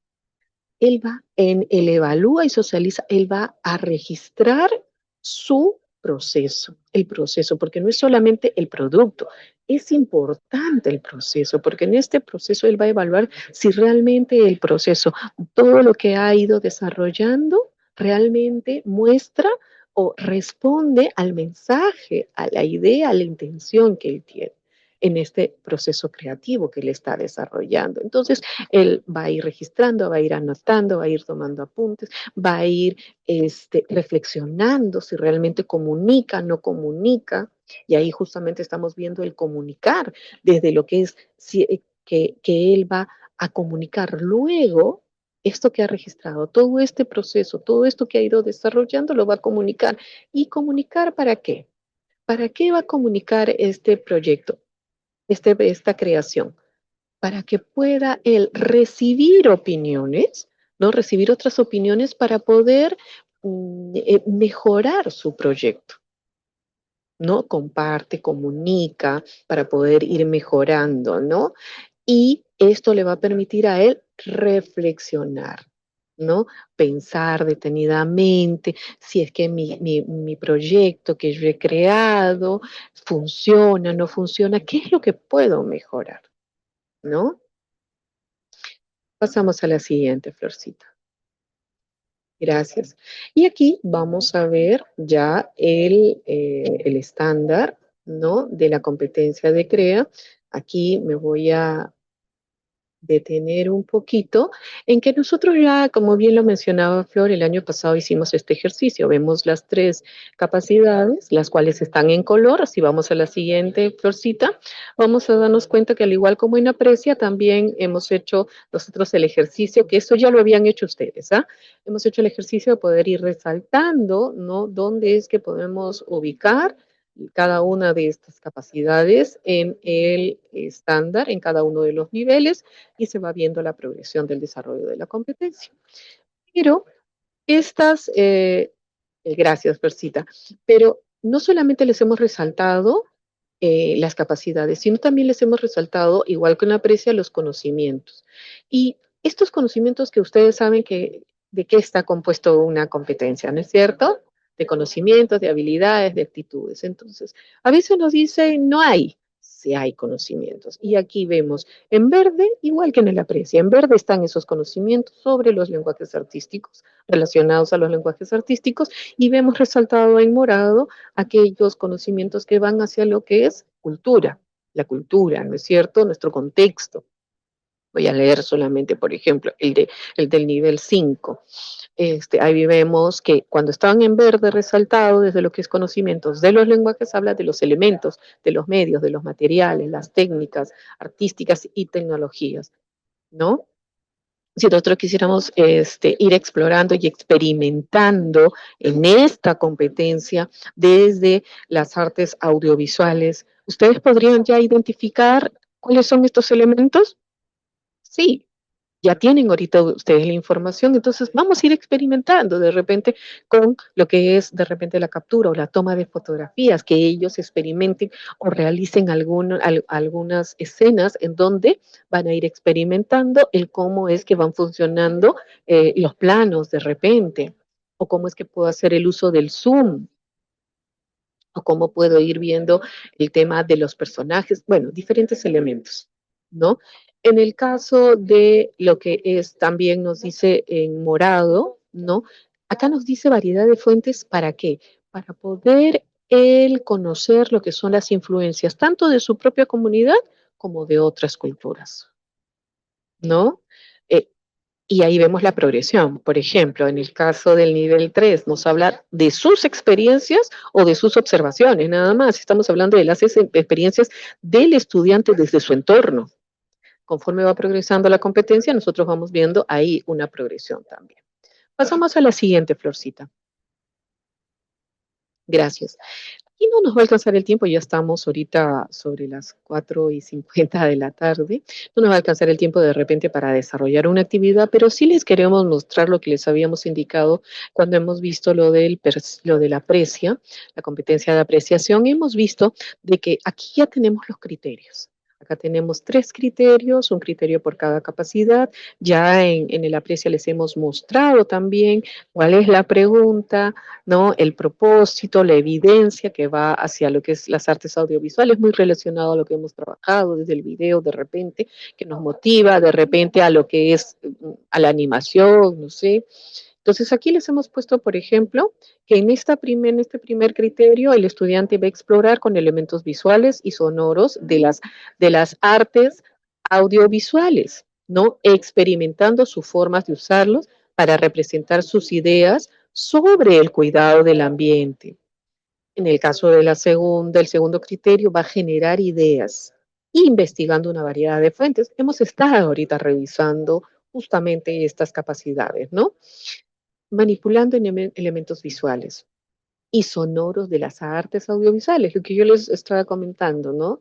él va en el evalúa y socializa, él va a registrar su proceso, el proceso, porque no es solamente el producto, es importante el proceso, porque en este proceso él va a evaluar si realmente el proceso, todo lo que ha ido desarrollando, realmente muestra o responde al mensaje, a la idea, a la intención que él tiene en este proceso creativo que él está desarrollando. Entonces, él va a ir registrando, va a ir anotando, va a ir tomando apuntes, va a ir reflexionando si realmente comunica, no comunica, y ahí justamente estamos viendo el comunicar desde lo que es que él va a comunicar luego. Esto que ha registrado, todo este proceso, todo esto que ha ido desarrollando, lo va a comunicar. ¿Y comunicar para qué? ¿Para qué va a comunicar este proyecto, esta creación? Para que pueda él recibir opiniones, ¿no? Recibir otras opiniones para poder mejorar su proyecto, ¿no? Comparte, comunica para poder ir mejorando, ¿no? Y esto le va a permitir a él reflexionar, ¿no? Pensar detenidamente si es que mi proyecto que yo he creado funciona, no funciona, ¿qué es lo que puedo mejorar? ¿No? Pasamos a la siguiente, Florcita. Gracias. Y aquí vamos a ver ya el estándar, ¿no? De la competencia de CREA. Aquí me voy a detener un poquito en que nosotros ya, como bien lo mencionaba Flor, el año pasado hicimos este ejercicio. Vemos las tres capacidades, las cuales están en color. Si vamos a la siguiente, Florcita, vamos a darnos cuenta que al igual como en Aprecia, también hemos hecho nosotros el ejercicio, que esto ya lo habían hecho ustedes, ¿ah? Hemos hecho el ejercicio de poder ir resaltando, ¿no? Dónde es que podemos ubicar cada una de estas capacidades en el estándar, en cada uno de los niveles, y se va viendo la progresión del desarrollo de la competencia. Pero estas, gracias, Persita, pero no solamente les hemos resaltado las capacidades, sino también les hemos resaltado, igual que en la Aprecia, los conocimientos. Y estos conocimientos que ustedes saben que de qué está compuesto una competencia, ¿no es cierto? De conocimientos, de habilidades, de actitudes. Entonces, a veces nos dicen, no hay, sí hay conocimientos. Y aquí vemos en verde, igual que en el Aprecia, en verde están esos conocimientos sobre los lenguajes artísticos, relacionados a los lenguajes artísticos, y vemos resaltado en morado aquellos conocimientos que van hacia lo que es cultura, la cultura, ¿no es cierto? Nuestro contexto. Voy a leer solamente, por ejemplo, el del nivel 5. Ahí vemos que cuando están en verde resaltado desde lo que es conocimientos de los lenguajes, habla de los elementos, de los medios, de los materiales, las técnicas artísticas y tecnologías, ¿no? Si nosotros quisiéramos ir explorando y experimentando en esta competencia desde las artes audiovisuales, ¿ustedes podrían ya identificar cuáles son estos elementos? Sí, ya tienen ahorita ustedes la información, entonces vamos a ir experimentando de repente con lo que es de repente la captura o la toma de fotografías, que ellos experimenten o realicen algunas escenas en donde van a ir experimentando el cómo es que van funcionando los planos de repente, o cómo es que puedo hacer el uso del zoom, o cómo puedo ir viendo el tema de los personajes, bueno, diferentes elementos, ¿no? En el caso de lo que es, también nos dice en morado, ¿no? Acá nos dice variedad de fuentes, ¿para qué? Para poder él conocer lo que son las influencias, tanto de su propia comunidad como de otras culturas, ¿no? Eh, y ahí vemos la progresión. Por ejemplo, en el caso del nivel 3 nos habla de sus experiencias o de sus observaciones, nada más. Estamos hablando de las experiencias del estudiante desde su entorno. Conforme va progresando la competencia, nosotros vamos viendo ahí una progresión también. Pasamos a la siguiente, Florcita. Gracias. Y no nos va a alcanzar el tiempo, ya estamos ahorita sobre las 4:50 de la tarde. No nos va a alcanzar el tiempo de repente para desarrollar una actividad, pero sí les queremos mostrar lo que les habíamos indicado cuando hemos visto lo de la aprecia, la competencia de apreciación. Hemos visto de que aquí ya tenemos los criterios. Acá tenemos 3 criterios, un criterio por cada capacidad. Ya en el aprecia les hemos mostrado también cuál es la pregunta, ¿no? El propósito, la evidencia que va hacia lo que es las artes audiovisuales, muy relacionado a lo que hemos trabajado desde el video de repente, que nos motiva de repente a lo que es a la animación, no sé. Entonces aquí les hemos puesto, por ejemplo, que en este primer criterio el estudiante va a explorar con elementos visuales y sonoros de las artes audiovisuales, ¿no? Experimentando sus formas de usarlos para representar sus ideas sobre el cuidado del ambiente. En el caso de del segundo criterio, va a generar ideas, investigando una variedad de fuentes. Hemos estado ahorita revisando justamente estas capacidades, ¿no? Manipulando elementos visuales y sonoros de las artes audiovisuales, lo que yo les estaba comentando, ¿no?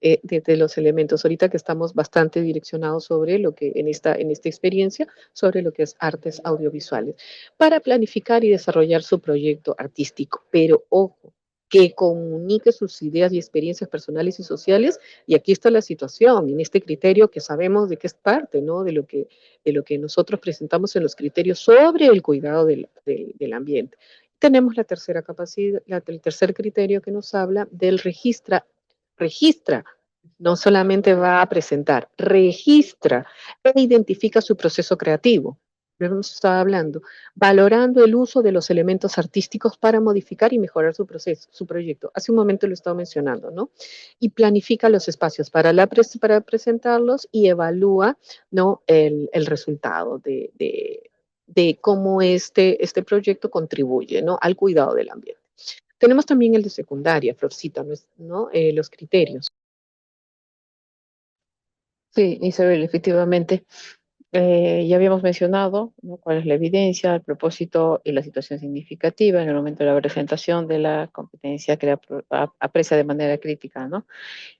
De los elementos, ahorita que estamos bastante direccionados sobre lo que en esta experiencia, sobre lo que es artes audiovisuales, para planificar y desarrollar su proyecto artístico, pero ojo, que comunique sus ideas y experiencias personales y sociales, y aquí está la situación, en este criterio que sabemos de qué es parte, ¿no? De lo que nosotros presentamos en los criterios sobre el cuidado del ambiente. Tenemos la tercera capacidad, el tercer criterio que nos habla del registra, no solamente va a presentar, registra e identifica su proceso creativo. Lo hemos estado hablando, valorando el uso de los elementos artísticos para modificar y mejorar su proceso, su proyecto. Hace un momento lo he estado mencionando, ¿no? Y planifica los espacios para presentarlos y evalúa, ¿no? El resultado de cómo este proyecto contribuye, ¿no? Al cuidado del ambiente. Tenemos también el de secundaria, Florcita, ¿no? Los criterios.
Sí, Isabel, efectivamente. Ya habíamos mencionado, ¿no?, cuál es la evidencia, el propósito y la situación significativa en el momento de la presentación de la competencia que aprecia de manera crítica, ¿no?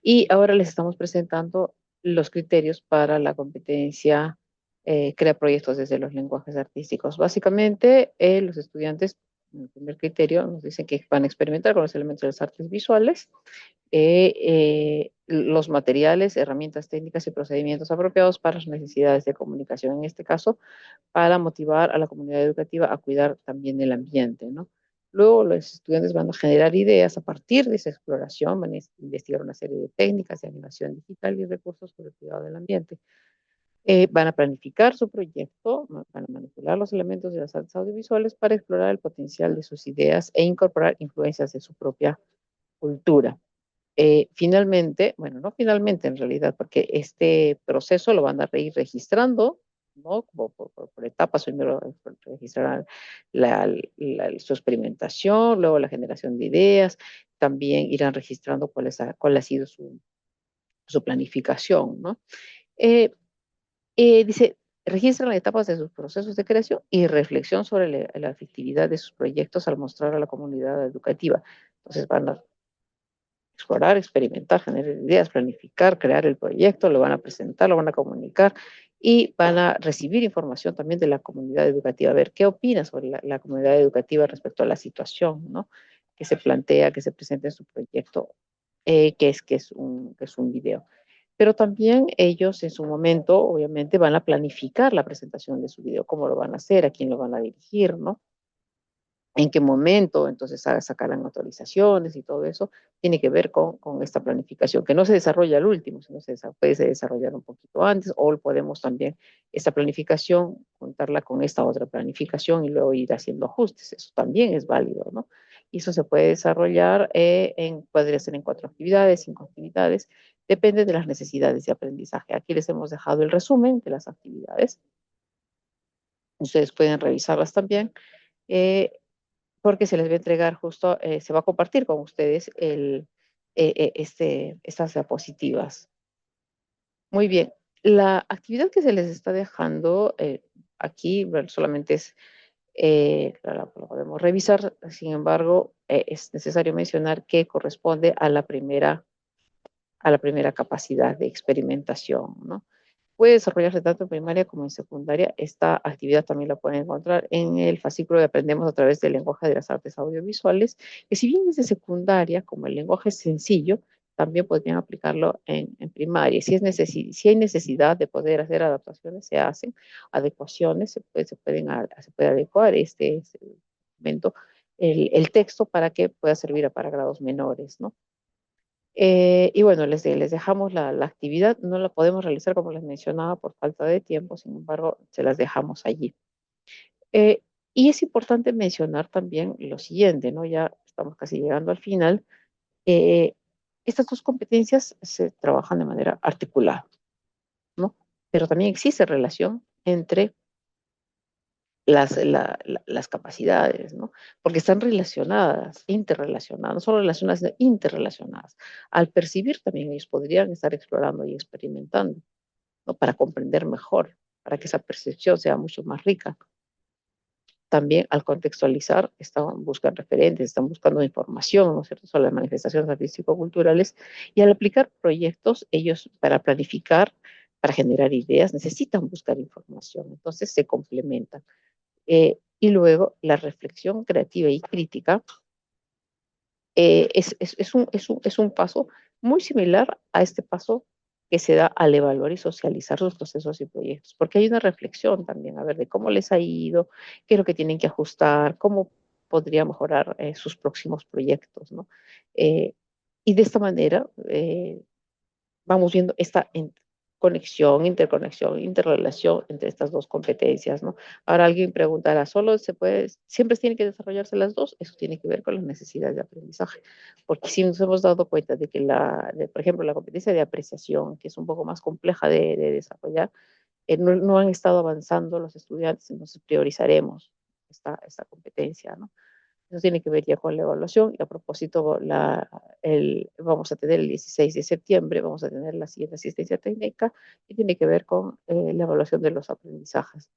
Y ahora les estamos presentando los criterios para la competencia crea proyectos desde los lenguajes artísticos. Básicamente, los estudiantes, en el primer criterio, nos dicen que van a experimentar con los elementos de las artes visuales, los materiales, herramientas técnicas y procedimientos apropiados para las necesidades de comunicación, en este caso, para motivar a la comunidad educativa a cuidar también el ambiente, ¿no? Luego los estudiantes van a generar ideas a partir de esa exploración, van a investigar una serie de técnicas de animación digital y recursos para el cuidado del ambiente. Van a planificar su proyecto, van a manipular los elementos de las artes audiovisuales para explorar el potencial de sus ideas e incorporar influencias de su propia cultura. Finalmente, bueno, no finalmente en realidad, porque este proceso lo van a ir registrando, ¿no? Como por etapas, primero registrarán su experimentación, luego la generación de ideas, también irán registrando cuál ha sido su planificación, ¿no? Eh, dice, registran las etapas de sus procesos de creación y reflexión sobre la efectividad de sus proyectos al mostrar a la comunidad educativa. Entonces van a explorar, experimentar, generar ideas, planificar, crear el proyecto, lo van a presentar, lo van a comunicar y van a recibir información también de la comunidad educativa, a ver qué opina sobre la comunidad educativa respecto a la situación, ¿no?, que se plantea, que se presenta en su proyecto, que es un video. Pero también ellos en su momento, obviamente, van a planificar la presentación de su video, cómo lo van a hacer, a quién lo van a dirigir, ¿no? En qué momento, entonces sacarán autorizaciones y todo eso, tiene que ver con esta planificación, que no se desarrolla al último, sino puede desarrollar un poquito antes, o podemos también esta planificación contarla con esta otra planificación y luego ir haciendo ajustes, eso también es válido, ¿no? Y eso se puede desarrollar, podría ser en 4 actividades, 5 actividades, depende de las necesidades de aprendizaje. Aquí les hemos dejado el resumen de las actividades, ustedes pueden revisarlas también. Eh, Porque se les va a entregar justo, se va a compartir con ustedes estas diapositivas. Muy bien. La actividad que se les está dejando aquí, bueno, solamente es Claro, lo podemos revisar, sin embargo, es necesario mencionar que corresponde a la primera capacidad de experimentación, ¿no? Puede desarrollarse tanto en primaria como en secundaria. Esta actividad también la pueden encontrar en el fascículo de Aprendemos a través del lenguaje de las artes audiovisuales, que si bien es de secundaria, como el lenguaje es sencillo, también podrían aplicarlo en primaria. Si hay necesidad de poder hacer adaptaciones, se hacen adecuaciones, se puede adecuar este documento, el texto para que pueda servir para grados menores, ¿no? Y bueno, les dejamos la actividad, no la podemos realizar como les mencionaba por falta de tiempo, sin embargo, se las dejamos allí. Eh, y es importante mencionar también lo siguiente, ¿no? Ya estamos casi llegando al final. eh, Estas dos competencias se trabajan de manera articulada, ¿no? Pero también existe relación entre las capacidades, ¿no? Porque están relacionadas, interrelacionadas, no solo relacionadas, sino interrelacionadas. Al percibir también ellos podrían estar explorando y experimentando, ¿no? Para comprender mejor, para que esa percepción sea mucho más rica. También al contextualizar, buscan referentes, están buscando información, ¿no es cierto?, sobre las manifestaciones artístico-culturales, y al aplicar proyectos, ellos para planificar, para generar ideas, necesitan buscar información, entonces se complementan. Y luego la reflexión creativa y crítica es un paso muy similar a este paso que se da al evaluar y socializar sus procesos y proyectos, porque hay una reflexión también, a ver, de cómo les ha ido, qué es lo que tienen que ajustar, cómo podría mejorar sus próximos proyectos, ¿no? Eh, y de esta manera, vamos viendo esta conexión, interconexión, interrelación entre estas dos competencias, ¿no? Ahora alguien preguntará, ¿solo se puede, siempre tienen que desarrollarse las dos? Eso tiene que ver con las necesidades de aprendizaje, porque si nos hemos dado cuenta de que por ejemplo, la competencia de apreciación, que es un poco más compleja de desarrollar, no han estado avanzando los estudiantes, entonces priorizaremos esta competencia, ¿no? Eso tiene que ver ya con la evaluación. Y a propósito, vamos a tener el 16 de septiembre, vamos a tener la siguiente asistencia técnica y tiene que ver con la evaluación de los aprendizajes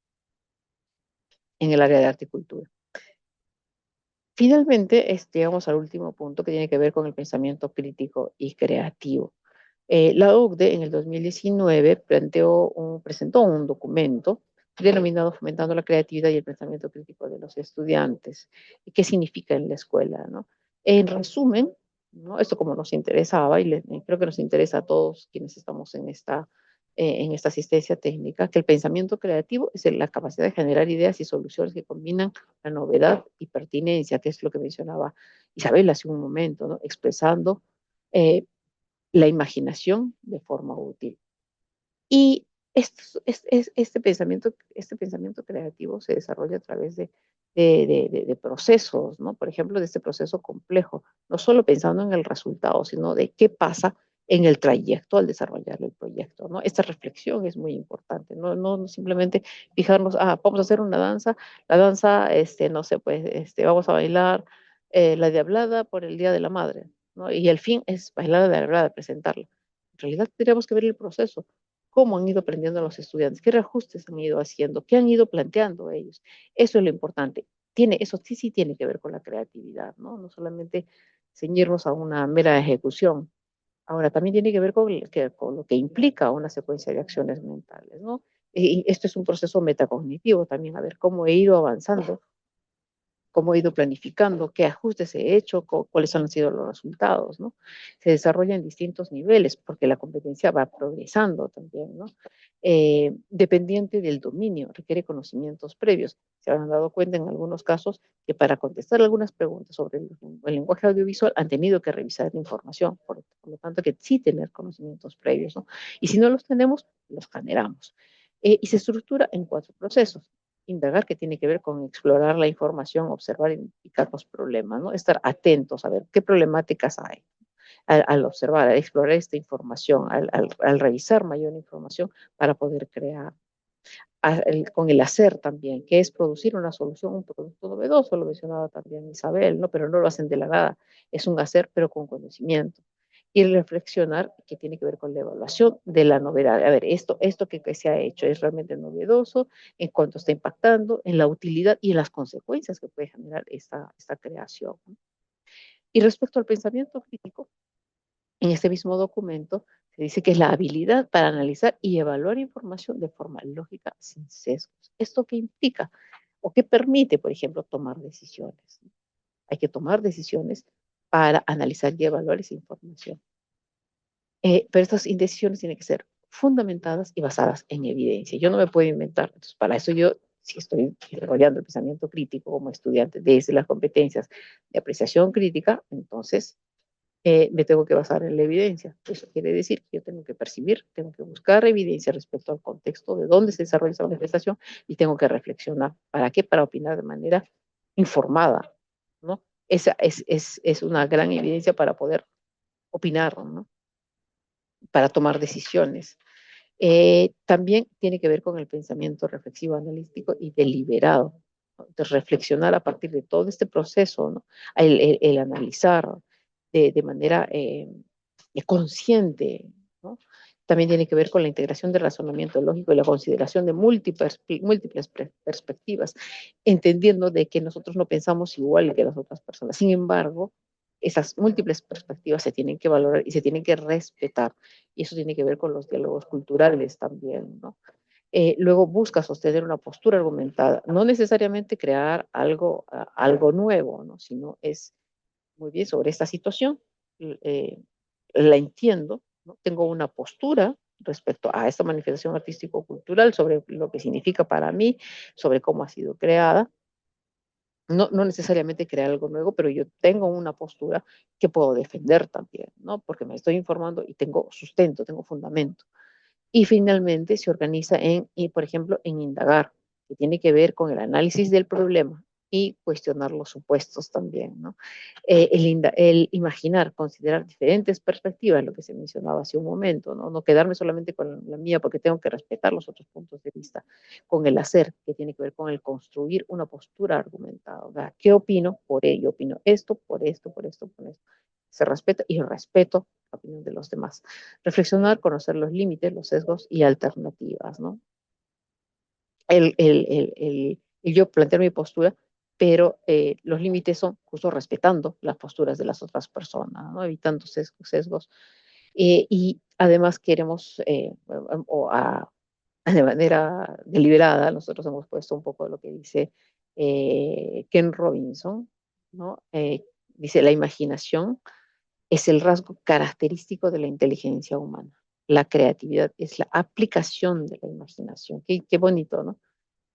en el área de arte y cultura. Finalmente, llegamos al último punto que tiene que ver con el pensamiento crítico y creativo. La OCDE en el 2019 presentó un documento denominado Fomentando la creatividad y el pensamiento crítico de los estudiantes. ¿Y qué significa en la escuela, no? En resumen, ¿no? Esto como nos interesaba, y creo que nos interesa a todos quienes estamos en esta asistencia técnica, que el pensamiento creativo es la capacidad de generar ideas y soluciones que combinan la novedad y pertinencia, que es lo que mencionaba Isabel hace un momento, ¿no? Expresando eh, la imaginación de forma útil. Y este pensamiento creativo se desarrolla a través de procesos, ¿no? Por ejemplo, de este proceso complejo, no solo pensando en el resultado, sino de qué pasa en el trayecto al desarrollar el proyecto, ¿no? Esta reflexión es muy importante, no simplemente fijarnos, vamos a hacer una danza, la danza, no sé, pues, vamos a bailar la Diablada por el Día de la Madre, ¿no? Y el fin es bailar la Diablada, presentarla. En realidad tendríamos que ver el proceso, cómo han ido aprendiendo los estudiantes, qué reajustes han ido haciendo, qué han ido planteando ellos. Eso es lo importante. Eso sí tiene que ver con la creatividad, ¿no? No solamente ceñirnos a una mera ejecución. Ahora, también tiene que ver con lo que implica una secuencia de acciones mentales, ¿no? Y esto es un proceso metacognitivo también, a ver cómo he ido avanzando, cómo he ido planificando, qué ajustes he hecho, cuáles han sido los resultados, ¿no? Se desarrolla en distintos niveles porque la competencia va progresando también, ¿no? Dependiente del dominio, requiere conocimientos previos. Se han dado cuenta en algunos casos que para contestar algunas preguntas sobre el lenguaje audiovisual han tenido que revisar la información, por lo tanto que sí tener conocimientos previos, ¿no? Y si no los tenemos, los generamos. Y se estructura en 4 procesos: indagar, que tiene que ver con explorar la información, observar, identificar los problemas, ¿no? Estar atentos a ver qué problemáticas hay. Al observar, al explorar esta información, al revisar mayor información para poder crear. Con el hacer también, que es producir una solución, un producto novedoso, lo mencionaba también Isabel, ¿no? Pero no lo hacen de la nada, es un hacer, pero con conocimiento. y reflexionar que tiene que ver con la evaluación de la novedad. A ver, esto que se ha hecho es realmente novedoso, en cuanto está impactando, en la utilidad y en las consecuencias que puede generar esta creación. Y respecto al pensamiento crítico, en este mismo documento se dice que es la habilidad para analizar y evaluar información de forma lógica sin sesgos. ¿Esto qué implica? ¿O qué permite, por ejemplo, tomar decisiones? Hay que tomar decisiones para analizar y evaluar esa información. Pero estas indecisiones tienen que ser fundamentadas y basadas en evidencia. Yo no me puedo inventar. Entonces, para eso yo, si estoy desarrollando el pensamiento crítico como estudiante desde las competencias de apreciación crítica, entonces me tengo que basar en la evidencia. Eso quiere decir que yo tengo que percibir, tengo que buscar evidencia respecto al contexto de dónde se desarrolla esa manifestación y tengo que reflexionar. ¿Para qué? Para opinar de manera informada, ¿no? Esa es una gran evidencia para poder opinar, ¿no? Para tomar decisiones. También tiene que ver con el pensamiento reflexivo, analítico y deliberado, ¿no? De reflexionar a partir de todo este proceso, ¿no? El analizar de manera consciente, ¿no? También tiene que ver con la integración del razonamiento lógico y la consideración de múltiples perspectivas, entendiendo de que nosotros no pensamos igual que las otras personas. Sin embargo, esas múltiples perspectivas se tienen que valorar y se tienen que respetar. Y eso tiene que ver con los diálogos culturales también, ¿no? Luego busca sostener una postura argumentada, no necesariamente crear algo nuevo, ¿no? Sino es muy bien sobre esta situación, eh, la entiendo, ¿no? Tengo una postura respecto a esta manifestación artístico-cultural, sobre lo que significa para mí, sobre cómo ha sido creada. No necesariamente crear algo nuevo, pero yo tengo una postura que puedo defender también, ¿no? Porque me estoy informando y tengo sustento, tengo fundamento. Y finalmente se organiza por ejemplo, en indagar, que tiene que ver con el análisis del problema y cuestionar los supuestos también, ¿no? El imaginar, considerar diferentes perspectivas, lo que se mencionaba hace un momento, ¿no? No quedarme solamente con la mía porque tengo que respetar los otros puntos de vista, con el hacer, que tiene que ver con el construir una postura argumentada. ¿Verdad? ¿Qué opino? Por ello, opino esto, por esto, por esto, por esto. Se respeta y respeto la opinión de los demás. Reflexionar, conocer los límites, los sesgos y alternativas, ¿no? El yo plantear mi postura, pero los límites son justo respetando las posturas de las otras personas, ¿no? Evitando sesgos. Y además queremos, de manera deliberada, nosotros hemos puesto un poco lo que dice Ken Robinson, ¿no? Dice, la imaginación es el rasgo característico de la inteligencia humana. La creatividad es la aplicación de la imaginación. Qué bonito, ¿no?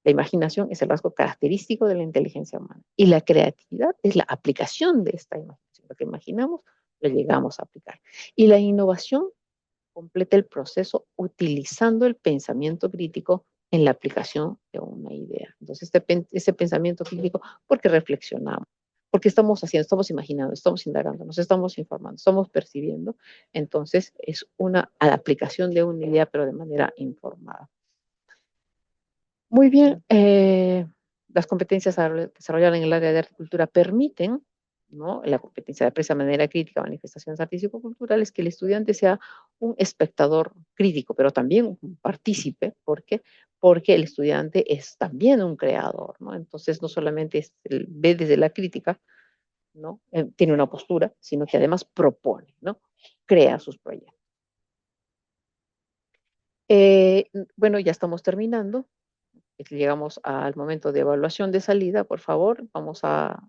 La imaginación es el rasgo característico de la inteligencia humana. Y la creatividad es la aplicación de esta imaginación. Lo que imaginamos, lo llegamos a aplicar. Y la innovación completa el proceso utilizando el pensamiento crítico en la aplicación de una idea. Entonces, ese pensamiento crítico, porque reflexionamos, porque estamos haciendo, estamos imaginando, estamos indagando, nos estamos informando, estamos percibiendo, entonces es una aplicación de una idea, pero de manera informada. Muy bien, las competencias desarrolladas en el área de arte y cultura permiten, ¿no? La competencia de aprecio de manera crítica, manifestaciones artístico-culturales, que el estudiante sea un espectador crítico, pero también un partícipe. ¿Por qué? Porque el estudiante es también un creador, ¿no? Entonces, no solamente ve desde la crítica, ¿no? Tiene una postura, sino que además propone, ¿no? Crea sus proyectos. Bueno, ya estamos terminando. Llegamos al momento de evaluación de salida. Por favor, vamos a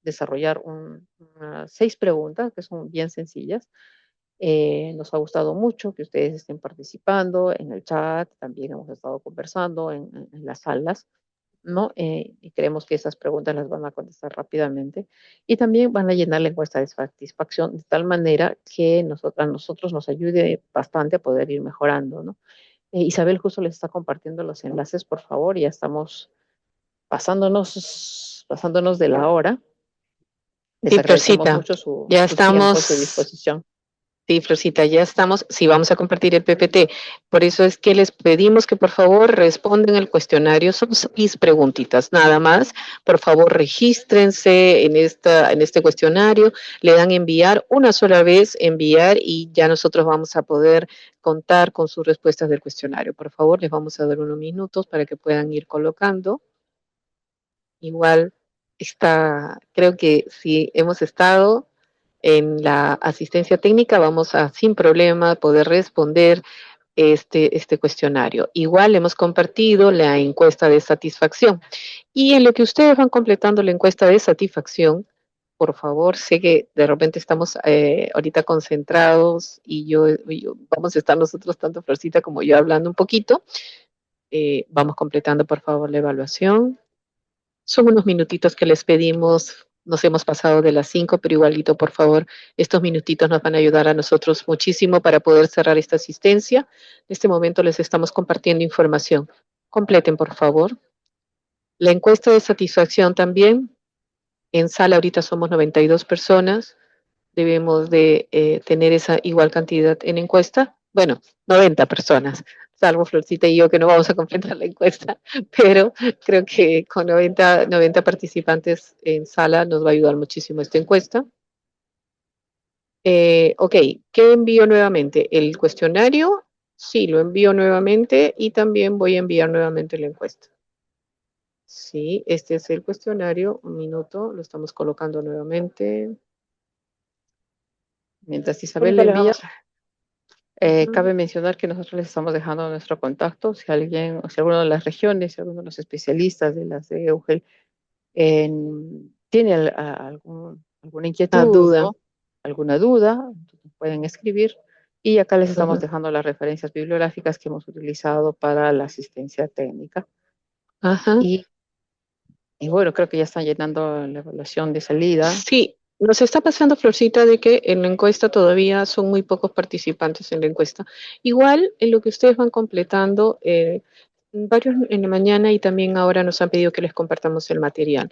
desarrollar unas 6 preguntas que son bien sencillas. Nos ha gustado mucho que ustedes estén participando en el chat, también hemos estado conversando en las salas, ¿no? Y creemos que esas preguntas las van a contestar rápidamente y también van a llenar la encuesta de satisfacción de tal manera que a nosotros nos ayude bastante a poder ir mejorando, ¿no? Isabel justo les está compartiendo los enlaces, por favor, ya estamos pasándonos de la hora. Les
Sí,
agradecemos
Florcita,
mucho
ya
su tiempo y su
estamos,
disposición.
Sí, Florcita, ya estamos. Sí, vamos a compartir el PPT. Por eso es que les pedimos que por favor respondan el cuestionario. Son 6 preguntitas, nada más. Por favor, regístrense en este cuestionario. Le dan enviar una sola vez, enviar, y ya nosotros vamos a poder contar con sus respuestas del cuestionario. Por favor, les vamos a dar unos minutos para que puedan ir colocando. Igual creo que si hemos estado en la asistencia técnica, vamos a sin problema poder responder este cuestionario. Igual hemos compartido la encuesta de satisfacción. Y en lo que ustedes van completando la encuesta de satisfacción, por favor, sé que de repente estamos ahorita concentrados y vamos a estar nosotros, tanto Florcita como yo, hablando un poquito. Vamos completando, por favor, la evaluación. Son unos minutitos que les pedimos, nos hemos pasado de las 5, pero igualito, por favor, estos minutitos nos van a ayudar a nosotros muchísimo para poder cerrar esta asistencia. En este momento les estamos compartiendo información. Completen, por favor. La encuesta de satisfacción también. En sala ahorita somos 92 personas. Debemos de tener esa igual cantidad en encuesta. Bueno, 90 personas, salvo Florcita y yo que no vamos a completar la encuesta, pero creo que con 90 participantes en sala nos va a ayudar muchísimo esta encuesta. Ok, ¿qué envío nuevamente? ¿El cuestionario? Sí, lo envío nuevamente y también voy a enviar nuevamente la encuesta. Sí, este es el cuestionario. Un minuto, lo estamos colocando nuevamente. Mientras Isabel le envía. Cabe mencionar que nosotros les estamos dejando nuestro contacto, si alguien, o si alguno de las regiones, si alguno de los especialistas de las de EUGEL tiene alguna La
inquietud
duda.
o alguna duda, pueden escribir. Y acá les estamos
Ajá.
dejando las referencias bibliográficas que hemos utilizado para la asistencia técnica.
Ajá.
Y, y bueno, creo que ya están llenando la evaluación de salida.
Sí, nos está pasando, Florcita, de que en la encuesta todavía son muy pocos participantes en la encuesta. Igual, en lo que ustedes van completando, varios en la mañana y también ahora nos han pedido que les compartamos el material.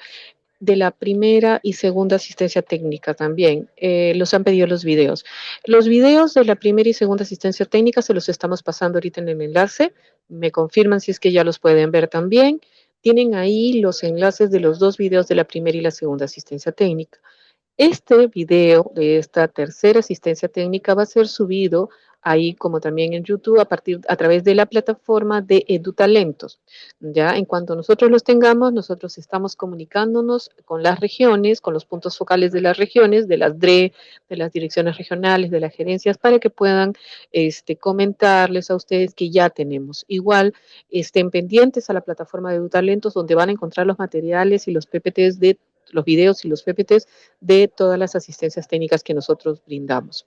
De la primera y segunda asistencia técnica también, los han pedido los videos. Los videos de la primera y segunda asistencia técnica se los estamos pasando ahorita en el enlace. Me confirman si es que ya los pueden ver también. Tienen ahí los enlaces de los 2 videos de la primera y la segunda asistencia técnica. Este video de esta tercera asistencia técnica va a ser subido ahí como también en YouTube a través de la plataforma de EduTalentos. Ya en cuanto nosotros los tengamos, nosotros estamos comunicándonos con las regiones, con los puntos focales de las regiones, de las DRE, de las direcciones regionales, de las gerencias, para que puedan comentarles a ustedes que ya tenemos. Igual estén pendientes a la plataforma de EduTalentos, donde van a encontrar los materiales y los PPTs de los videos y los PPTs de todas las asistencias técnicas que nosotros brindamos.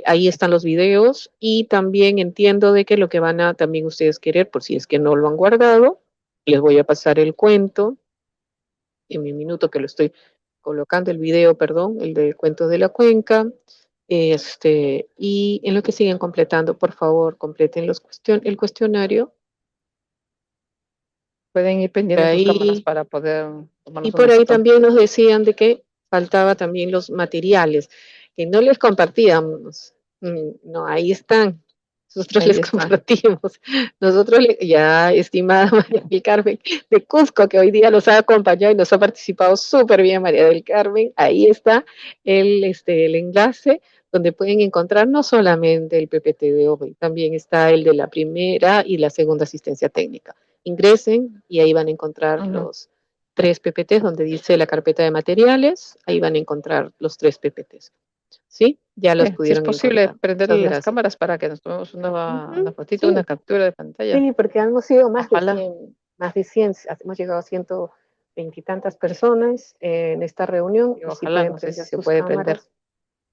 Ahí están los videos y también entiendo de que lo que van a también ustedes querer, por si es que no lo han guardado, les voy a pasar el cuento en mi minuto que lo estoy colocando, el video, perdón, el de cuentos de la cuenca. Y en lo que siguen completando, por favor, completen el cuestionario.
Pueden ir
Por
pendientes sus cámaras
ahí
para poder
Y
tomarnos una
por ahí
foto.
también nos decían de que faltaba también los materiales, que no les compartíamos. No, ahí están. Nosotros
Ahí
les
está.
compartimos. Ya, estimada María del Carmen de Cusco, que hoy día nos ha acompañado y nos ha participado súper bien, María del Carmen. Ahí está el enlace donde pueden encontrar no solamente el PPT de hoy, también está el de la primera y la segunda asistencia técnica. Ingresen y ahí van a encontrar
Ujú.
los 3 PPTs donde dice la carpeta de materiales, ahí van a encontrar los 3 PPTs. ¿Sí? Ya los
Si es
pudieron
posible,
encontrar.
prender
Muchas
las
gracias.
cámaras para que nos tomemos una
Ujú,
fotito, una
sí,
captura de pantalla.
sí, porque hemos sido
Ojalá.
más de 100, hemos llegado a 120 y tantas personas en esta reunión
Y
y si
ojalá,
pueden
no sé si
prender
se
sus
puede prender.
cámaras.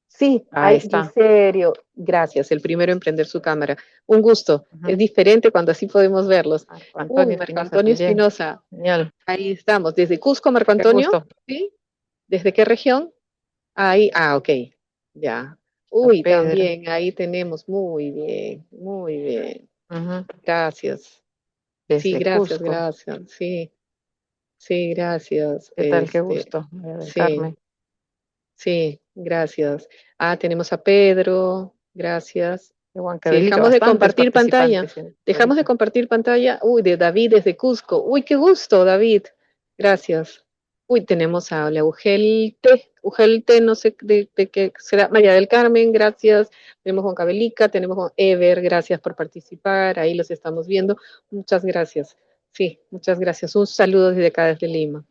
Sí,
Ahí
hay
está.
Giserio, gracias, el primero en prender su cámara. Un gusto, es
Ujú.
diferente cuando así podemos verlos.
Marco
Uy,
Antonio
Marco
Espinosa
Antonio
también.
Espinosa,
Genial.
ahí estamos. Desde Cusco, Marco
Qué
Antonio,
gusto.
¿sí? ¿Desde qué región? Ahí, ok, ya.
San
Uy,
Pedro.
también, ahí tenemos, muy bien, muy bien.
Ujú.
Gracias. Sí,
Desde
gracias,
Cusco.
gracias. Sí, sí, gracias.
¿Qué tal? Qué gusto, María del
Sí,
Carmen.
sí. Gracias. Tenemos a Pedro, gracias.
De
Si
Huancavelica,
dejamos de
bastantes
compartir pantalla,
participantes
dejamos de
ahorita.
compartir pantalla. Uy, de David desde Cusco. Uy, qué gusto, David. Gracias. Uy, tenemos a la Ugelte, no sé de qué será. María del Carmen, gracias. Tenemos a Huancavelica, tenemos a Ever, gracias por participar. Ahí los estamos viendo. Muchas gracias. Sí, muchas gracias. Un saludo desde acá, desde Lima.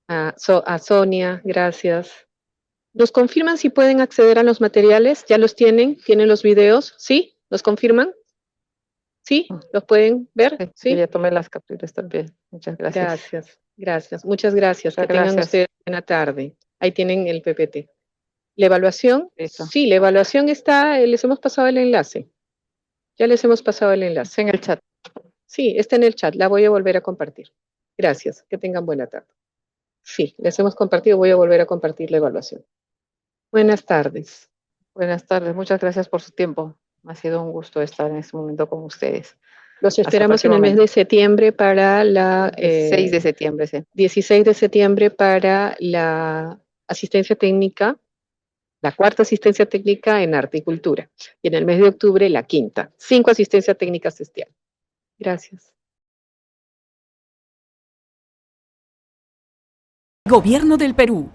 A Sonia, gracias. ¿Nos confirman si pueden acceder a los materiales? ¿Ya los tienen? ¿Tienen los videos? ¿Sí? ¿Los confirman? ¿Sí?
Mm,
¿Los pueden ver?
sí, yo
¿Sí?
ya tomé las capturas también. Muchas gracias.
Gracias, gracias. Muchas gracias.
Muchas
Que tengan
gracias.
ustedes buena tarde. Ahí tienen el PPT. ¿La evaluación?
Listo.
Sí, la evaluación está, les hemos pasado el enlace. Ya les hemos pasado el
Está
enlace.
en el chat.
Sí, está en el chat. La voy a volver a compartir. Gracias. Que tengan buena tarde. Sí, les hemos compartido. Voy a volver a compartir la evaluación. Buenas tardes.
Buenas tardes. Muchas gracias por su tiempo. Ha sido un gusto estar en este momento con ustedes.
Los
Hasta
esperamos en el mes
próximamente.
de septiembre para la
16 de septiembre, sí.
16 de septiembre para la asistencia técnica, la cuarta asistencia técnica en arte y cultura. Y en el mes de octubre la quinta. 5 asistencias técnicas este año. Gracias.
Gobierno del Perú.